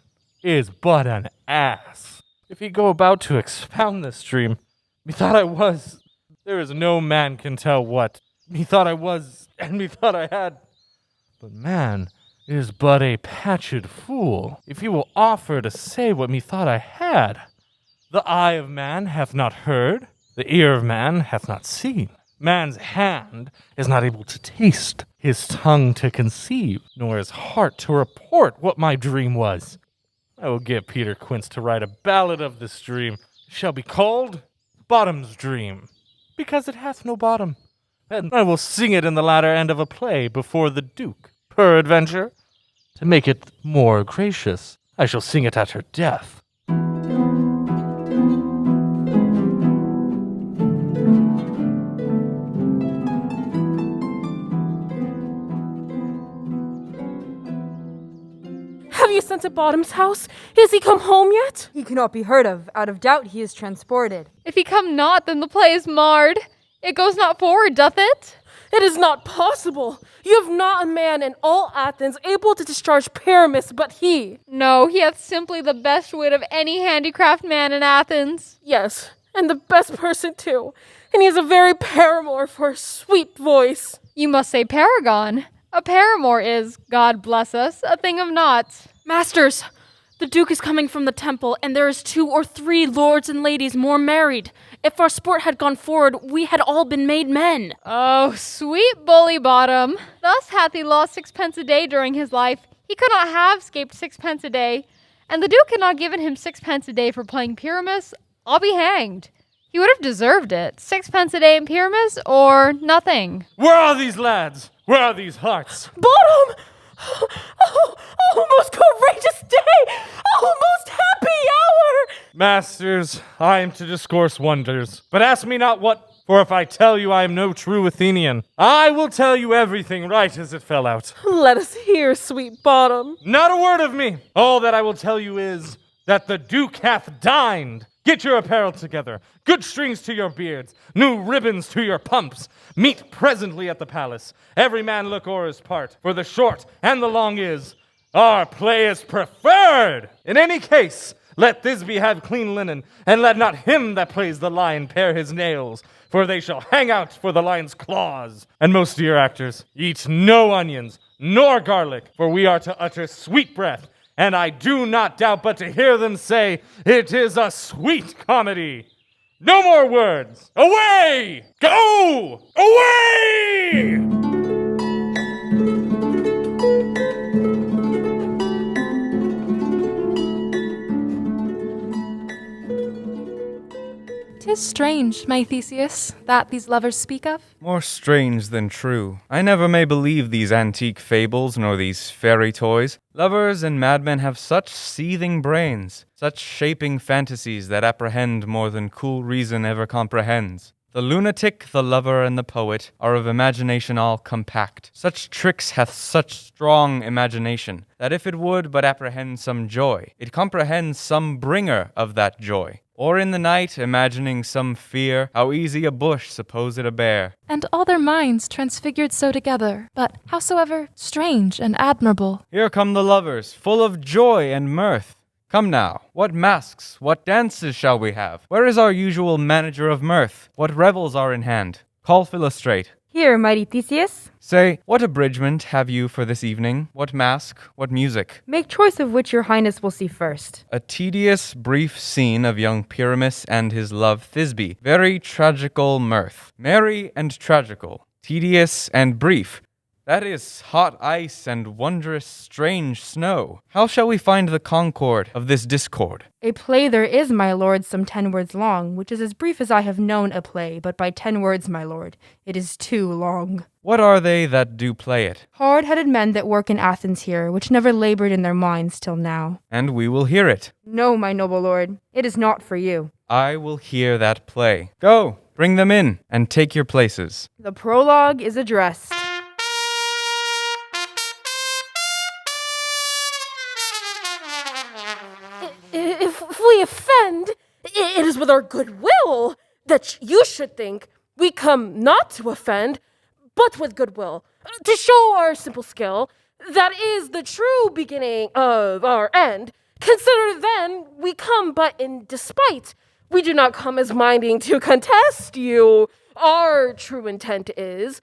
is but an ass. If he go about to expound this dream, methought I was, there is no man can tell what, methought I was, and methought I had. But man is but a patched fool, if he will offer to say what methought I had. The eye of man hath not heard, the ear of man hath not seen. Man's hand is not able to taste, his tongue to conceive, nor his heart to report what my dream was. I will get Peter Quince to write a ballad of this dream. It shall be called Bottom's Dream, because it hath no bottom. And I will sing it in the latter end of a play before the Duke, peradventure. To make it more gracious, I shall sing it at her death. Have you sent to Bottom's house? Is he come home yet? He cannot be heard of. Out of doubt he is transported. If he come not, then the play is marred. It goes not forward, doth it? It is not possible. You have not a man in all Athens able to discharge Pyramus but he. No, he hath simply the best wit of any handicraft man in Athens. Yes, and the best person too. And he is a very paramour for a sweet voice. You must say paragon. A paramour is, God bless us, a thing of naught. Masters, the Duke is coming from the temple, and there is 2 or 3 lords and ladies more married. If our sport had gone forward, we had all been made men. Oh, sweet bully bottom. Thus hath he lost 6 a day during his life. He could not have scaped 6 a day. And the Duke had not given him 6 a day for playing Pyramus. I'll be hanged. He would have deserved it. 6 a day in Pyramus, or nothing. Where are these lads? Where are these hearts? Bottom! Oh, most courageous day! Masters, I am to discourse wonders, but ask me not what, for if I tell you I am no true Athenian, I will tell you everything right as it fell out. Let us hear, sweet bottom. Not a word of me. All that I will tell you is that the Duke hath dined. Get your apparel together, good strings to your beards, new ribbons to your pumps. Meet presently at the palace. Every man look o'er his part, for the short and the long is, our play is preferred. In any case, let Thisbe have clean linen, and let not him that plays the lion pare his nails, for they shall hang out for the lion's claws. And most dear actors, eat no onions, nor garlic, for we are to utter sweet breath, and I do not doubt but to hear them say, it is a sweet comedy. No more words. Away! Go! Away! 'Tis strange, my Theseus, that these lovers speak of. More strange than true. I never may believe these antique fables, nor these fairy toys. Lovers and madmen have such seething brains, such shaping fantasies that apprehend more than cool reason ever comprehends. The lunatic, the lover, and the poet are of imagination all compact. Such tricks hath such strong imagination, that if it would but apprehend some joy, it comprehends some bringer of that joy. Or in the night, imagining some fear, how easy a bush suppose it a bear. And all their minds transfigured so together, but howsoever strange and admirable. Here come the lovers, full of joy and mirth. Come now, what masks, what dances shall we have? Where is our usual manager of mirth? What revels are in hand? Call Philostrate. Here, mighty Theseus. Say, what abridgment have you for this evening? What mask? What music? Make choice of which your highness will see first. A tedious, brief scene of young Pyramus and his love Thisbe. Very tragical mirth. Merry and tragical. Tedious and brief. That is hot ice and wondrous strange snow. How shall we find the concord of this discord? A play there is, my lord, some 10 words long, which is as brief as I have known a play, but by 10 words, my lord, it is too long. What are they that do play it? Hard-headed men that work in Athens here, which never labored in their minds till now. And we will hear it. No, my noble lord, it is not for you. I will hear that play. Go, bring them in, and take your places. The prologue is addressed. If we offend, it is with our good will that you should think we come not to offend, but with goodwill, to show our simple skill that is the true beginning of our end. Consider then we come but in despite. We do not come as minding to contest you. Our true intent is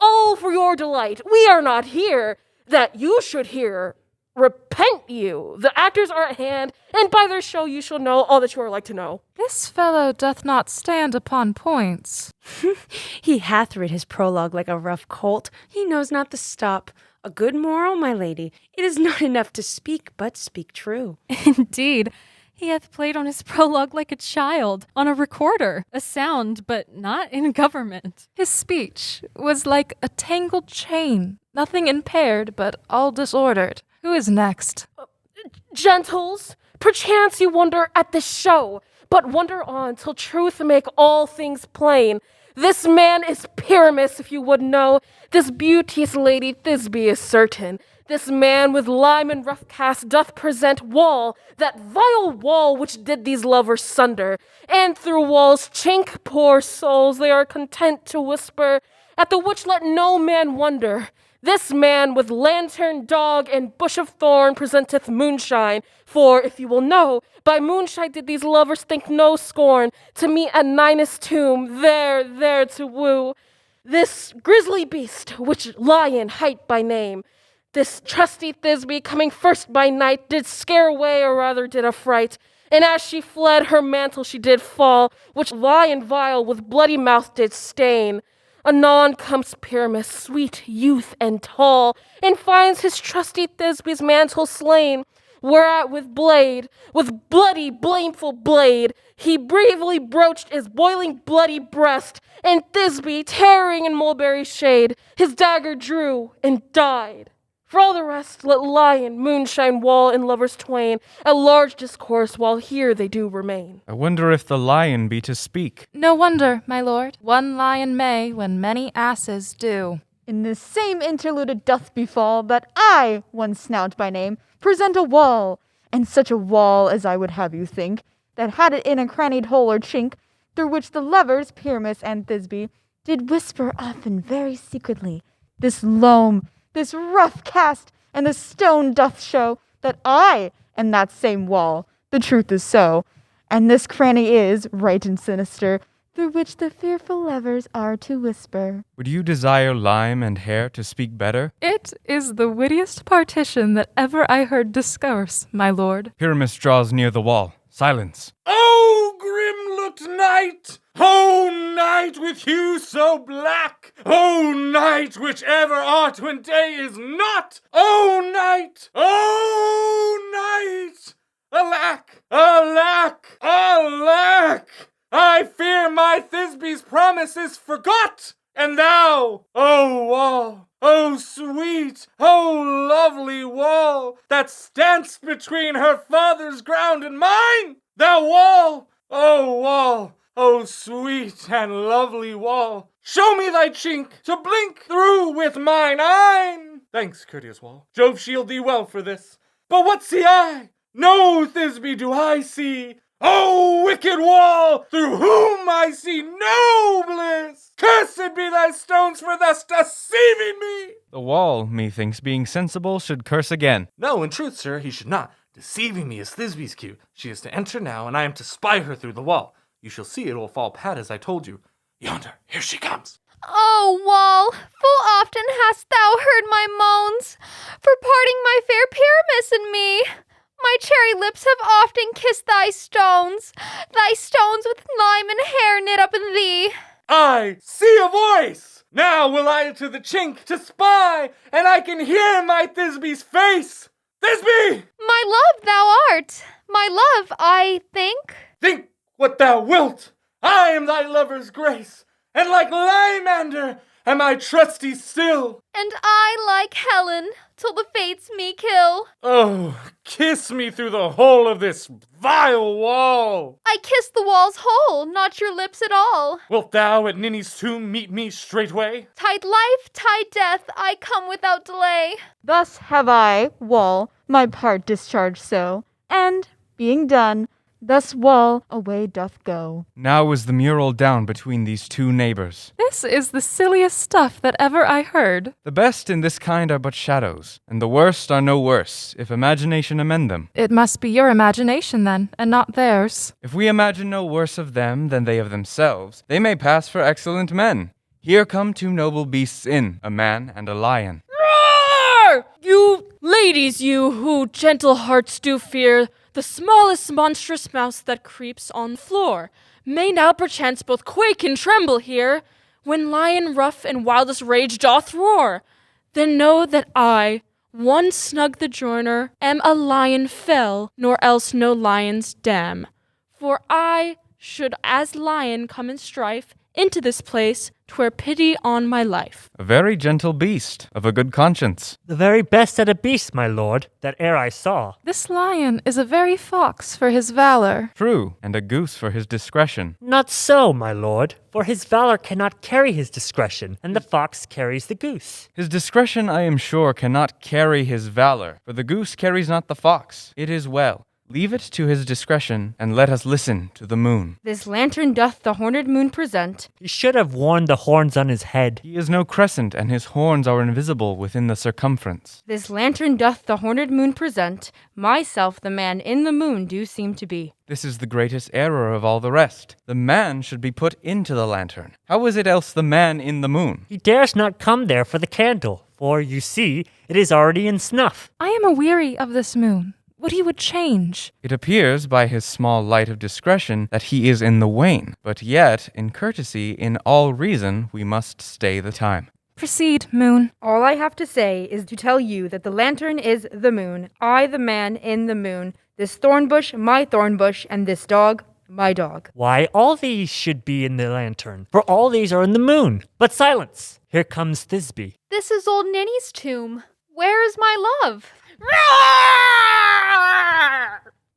all for your delight. We are not here that you should hear. Repent you. The actors are at hand, and by their show you shall know all that you are like to know. This fellow doth not stand upon points. He hath rid his prologue like a rough colt. He knows not the stop. A good moral, my lady. It is not enough to speak, but speak true. Indeed, he hath played on his prologue like a child, on a recorder, a sound, but not in government. His speech was like a tangled chain, nothing impaired, but all disordered. Who is next? Gentles, perchance you wonder at this show, but wonder on till truth make all things plain. This man is Pyramus, if you would know. This beauteous lady Thisbe is certain. This man with lime and rough cast doth present wall, that vile wall which did these lovers sunder. And through walls chink poor souls, they are content to whisper, at the which let no man wonder. This man with lantern, dog, and bush of thorn presenteth moonshine. For, if you will know, by moonshine did these lovers think no scorn to meet at Ninus' tomb, there to woo. This grisly beast, which lion hight by name, this trusty Thisbe coming first by night, did scare away, or rather did affright. And as she fled, her mantle she did fall, which lion vile with bloody mouth did stain. Anon comes Pyramus, sweet youth and tall, and finds his trusty Thisbe's mantle slain, whereat with bloody, blameful blade, he bravely broached his boiling bloody breast, and Thisbe, tearing in mulberry shade, his dagger drew and died. For all the rest, let lion, moonshine, wall, and lovers twain at large discourse while here they do remain. I wonder if the lion be to speak. No wonder, my lord, one lion may when many asses do. In this same interlude it doth befall that I, one snout by name, present a wall, and such a wall as I would have you think, that had it in a crannied hole or chink, through which the lovers, Pyramus and Thisbe, did whisper often very secretly, this loam, this rough cast, and the stone doth show that I am that same wall, the truth is so, and this cranny is, right and sinister, through which the fearful lovers are to whisper. Would you desire Lime and Hair to speak better? It is the wittiest partition that ever I heard discourse, my lord. Pyramus draws near the wall. Silence. Oh, grim-looked night! Oh, night with hue so black! Oh, night which ever art when day is not! Oh, night! Oh, night! Alack! Alack! Alack! I fear my Thisbe's promise is forgot! And thou, O wall, O sweet, O lovely wall, that standst between her father's ground and mine! Thou wall, O sweet and lovely wall, show me thy chink to blink through with mine eyne! Thanks, courteous wall. Jove shield thee well for this. But what see I? No Thisbe do I see. O wicked wall, through whom I see no bliss! Cursed be thy stones for thus deceiving me! The wall, methinks, being sensible, should curse again. No, in truth, sir, he should not. Deceiving me is Thisbe's cue. She is to enter now, and I am to spy her through the wall. You shall see it will fall pat as I told you. Yonder, here she comes. O wall, full often hast thou heard my moans, for parting my fair Pyramus and me. My cherry lips have often kissed thy stones with lime and hair knit up in thee. I see a voice! Now will I to the chink to spy, and I can hear my Thisbe's face! Thisbe! My love thou art, my love, I think. Think what thou wilt! I am thy lover's grace, and like Lymander am I trusty still. And I like Helen, till the fates me kill. Oh, kiss me through the hole of this vile wall. I kiss the wall's hole, not your lips at all. Wilt thou at Ninny's tomb meet me straightway? Tide life, tide death, I come without delay. Thus have I, wall, my part discharged so, and, being done, thus wall away doth go. Now is the mural down between these two neighbors. This is the silliest stuff that ever I heard. The best in this kind are but shadows, and the worst are no worse, if imagination amend them. It must be your imagination, then, and not theirs. If we imagine no worse of them than they of themselves, they may pass for excellent men. Here come two noble beasts in, a man and a lion. Roar! You ladies, you who gentle hearts do fear, the smallest monstrous mouse that creeps on the floor may now perchance both quake and tremble here, when lion rough and wildest rage doth roar. Then know that I, one snug the joiner, am a lion fell, nor else no lion's dam. For I should as lion come in strife into this place, 'twere pity on my life. A very gentle beast, of a good conscience. The very best at a beast, my lord, that e'er I saw. This lion is a very fox for his valor. True, and a goose for his discretion. Not so, my lord, for his valor cannot carry his discretion, and the fox carries the goose. His discretion, I am sure, cannot carry his valor, for the goose carries not the fox. It is well. Leave it to his discretion, and let us listen to the moon. This lantern doth the horned moon present. He should have worn the horns on his head. He is no crescent, and his horns are invisible within the circumference. This lantern doth the horned moon present. Myself the man in the moon do seem to be. This is the greatest error of all the rest. The man should be put into the lantern. How is it else the man in the moon? He dares not come there for the candle, for, you see, it is already in snuff. I am aweary of this moon. What he would change. It appears by his small light of discretion that he is in the wane, but yet, in courtesy, in all reason, we must stay the time. Proceed, moon. All I have to say is to tell you that the lantern is the moon, I the man in the moon, this thorn bush my thorn bush, and this dog my dog. Why, all these should be in the lantern, for all these are in the moon. But silence! Here comes Thisbe. This is old Ninny's tomb. Where is my love?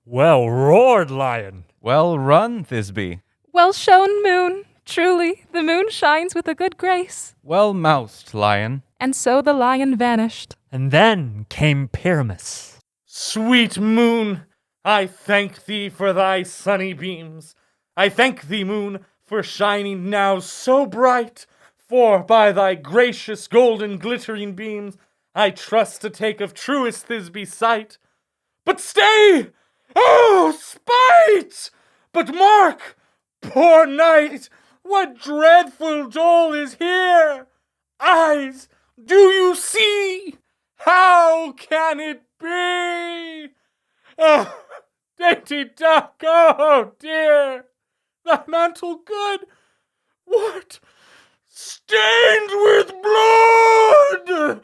Well roared, lion. Well run, Thisbe. Well shown, moon. Truly, the moon shines with a good grace. Well moused, lion. And so the lion vanished. And then came Pyramus. Sweet moon, I thank thee for thy sunny beams. I thank thee, moon, for shining now so bright. For by thy gracious golden glittering beams, I trust to take of truest Thisbe's sight. But stay! Oh, spite! But mark, poor night, what dreadful dole is here? Eyes, do you see? How can it be? Oh, dainty duck, oh dear! Thy mantle good? What? Stained with blood!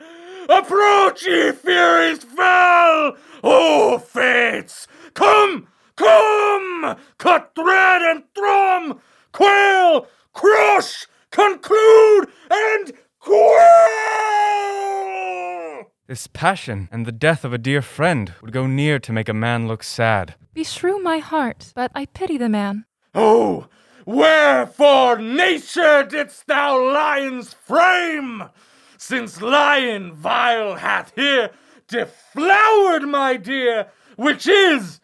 Approach, ye furies fell! O fates! Come! Come! Cut thread and thrum! Quail! Crush! Conclude! And quail! This passion and the death of a dear friend would go near to make a man look sad. Beshrew my heart, but I pity the man. Oh, wherefore, nature, didst thou lions frame? Since lion vile hath here deflowered my dear, which was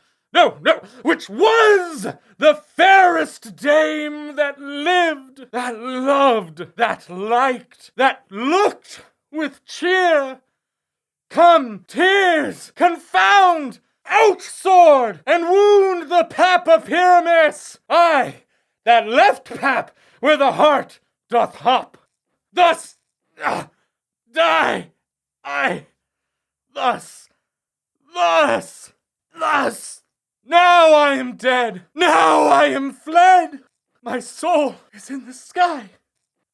the fairest dame that lived, that loved, that liked, that looked with cheer. Come, tears, confound, out sword, and wound the pap of Pyramus, aye, that left pap where the heart doth hop. Thus, die, I, thus, now I am dead, now I am fled, my soul is in the sky,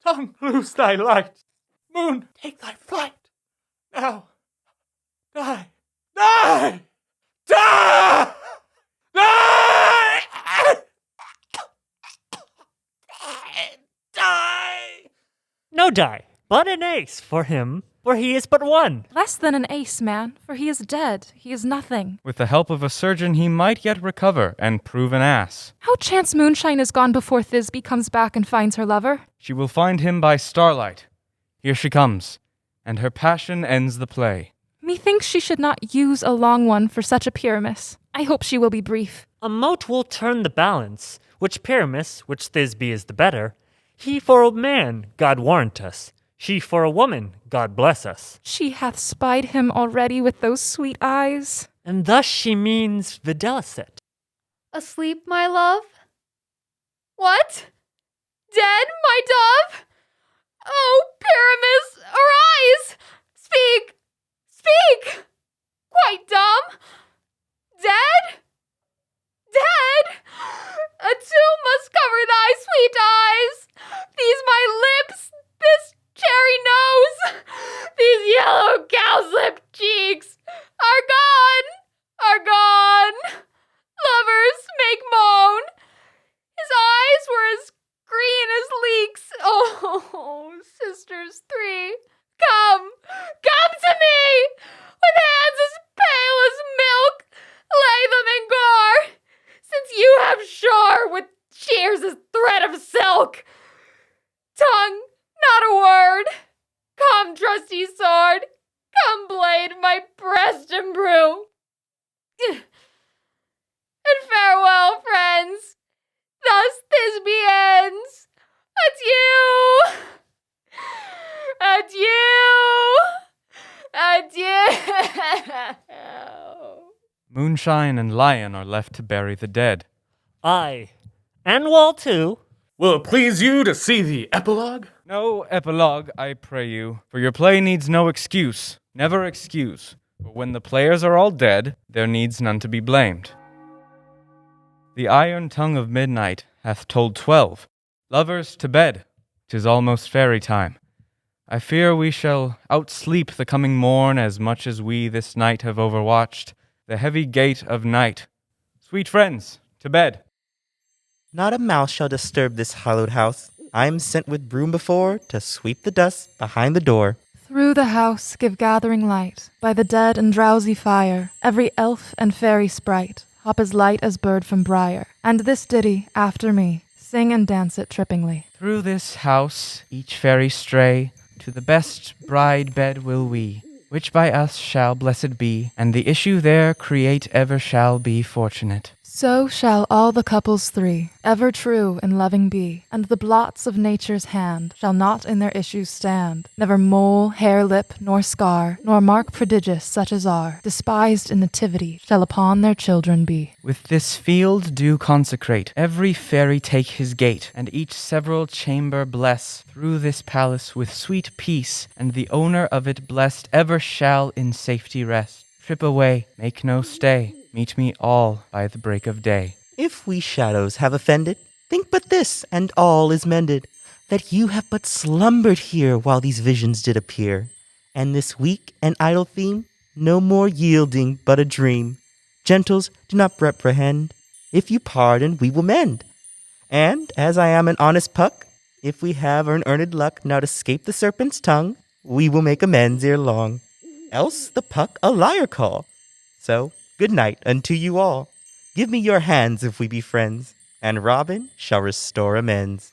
tongue lose thy light, moon take thy flight, now, die, die, die, die, die. No die, but an ace for him, for he is but one. Less than an ace, man, for he is dead. He is nothing. With the help of a surgeon he might yet recover and prove an ass. How chance moonshine is gone before Thisbe comes back and finds her lover? She will find him by starlight. Here she comes, and her passion ends the play. Methinks she should not use a long one for such a Pyramus. I hope she will be brief. A mote will turn the balance, which Pyramus, which Thisbe is the better. He for a man, God warrant us. She for a woman, God bless us. She hath spied him already with those sweet eyes. And thus she means videlicet. Asleep, my love? What? Dead, my dove? Oh, Pyramus, arise! Speak! Speak! Quite dumb? Dead? Dead? A tomb must cover thy sweet eyes. These my lips, this cherry nose, these yellow cowslip cheeks are gone. Lovers make moan. His eyes were as green as leeks. Oh, sisters three, come to me, with hands as pale as milk, lay them in gore, since you have shore with shears as thread of silk. Tongue, not a word. Come, trusty sword, come blade my breast imbrue. And farewell, friends. Thus Thisbe ends. Adieu! Moonshine and Lion are left to bury the dead. Aye, and Wall too. Will it please you to see the epilogue? No epilogue, I pray you, for your play needs no excuse, never excuse. For when the players are all dead, there needs none to be blamed. The iron tongue of midnight hath told 12. Lovers, to bed, 'tis almost fairy time. I fear we shall outsleep the coming morn as much as we this night have overwatched the heavy gate of night. Sweet friends, to bed. Not a mouse shall disturb this hallowed house. I am sent with broom before to sweep the dust behind the door. Through the house give gathering light, by the dead and drowsy fire, every elf and fairy sprite hop as light as bird from briar. And this ditty, after me, sing and dance it trippingly. Through this house each fairy stray, to the best bride bed will we, which by us shall blessed be, and the issue there create ever shall be fortunate. So shall all the couples three ever true and loving be, and the blots of nature's hand shall not in their issues stand, never mole, hair, lip, nor scar, nor mark prodigious such as are despised in nativity shall upon their children be. With this field do consecrate, every fairy take his gate, and each several chamber bless, through this palace with sweet peace, and the owner of it blessed ever shall in safety rest. Trip away, make no stay, meet me all by the break of day. If we shadows have offended, think but this, and all is mended, that you have but slumbered here while these visions did appear, and this weak and idle theme, no more yielding but a dream. Gentles, do not reprehend. If you pardon, we will mend. And, as I am an honest puck, if we have an earned luck now to escape the serpent's tongue, we will make amends ere long. Else the puck a liar call. So, good night unto you all. Give me your hands if we be friends, and Robin shall restore amends.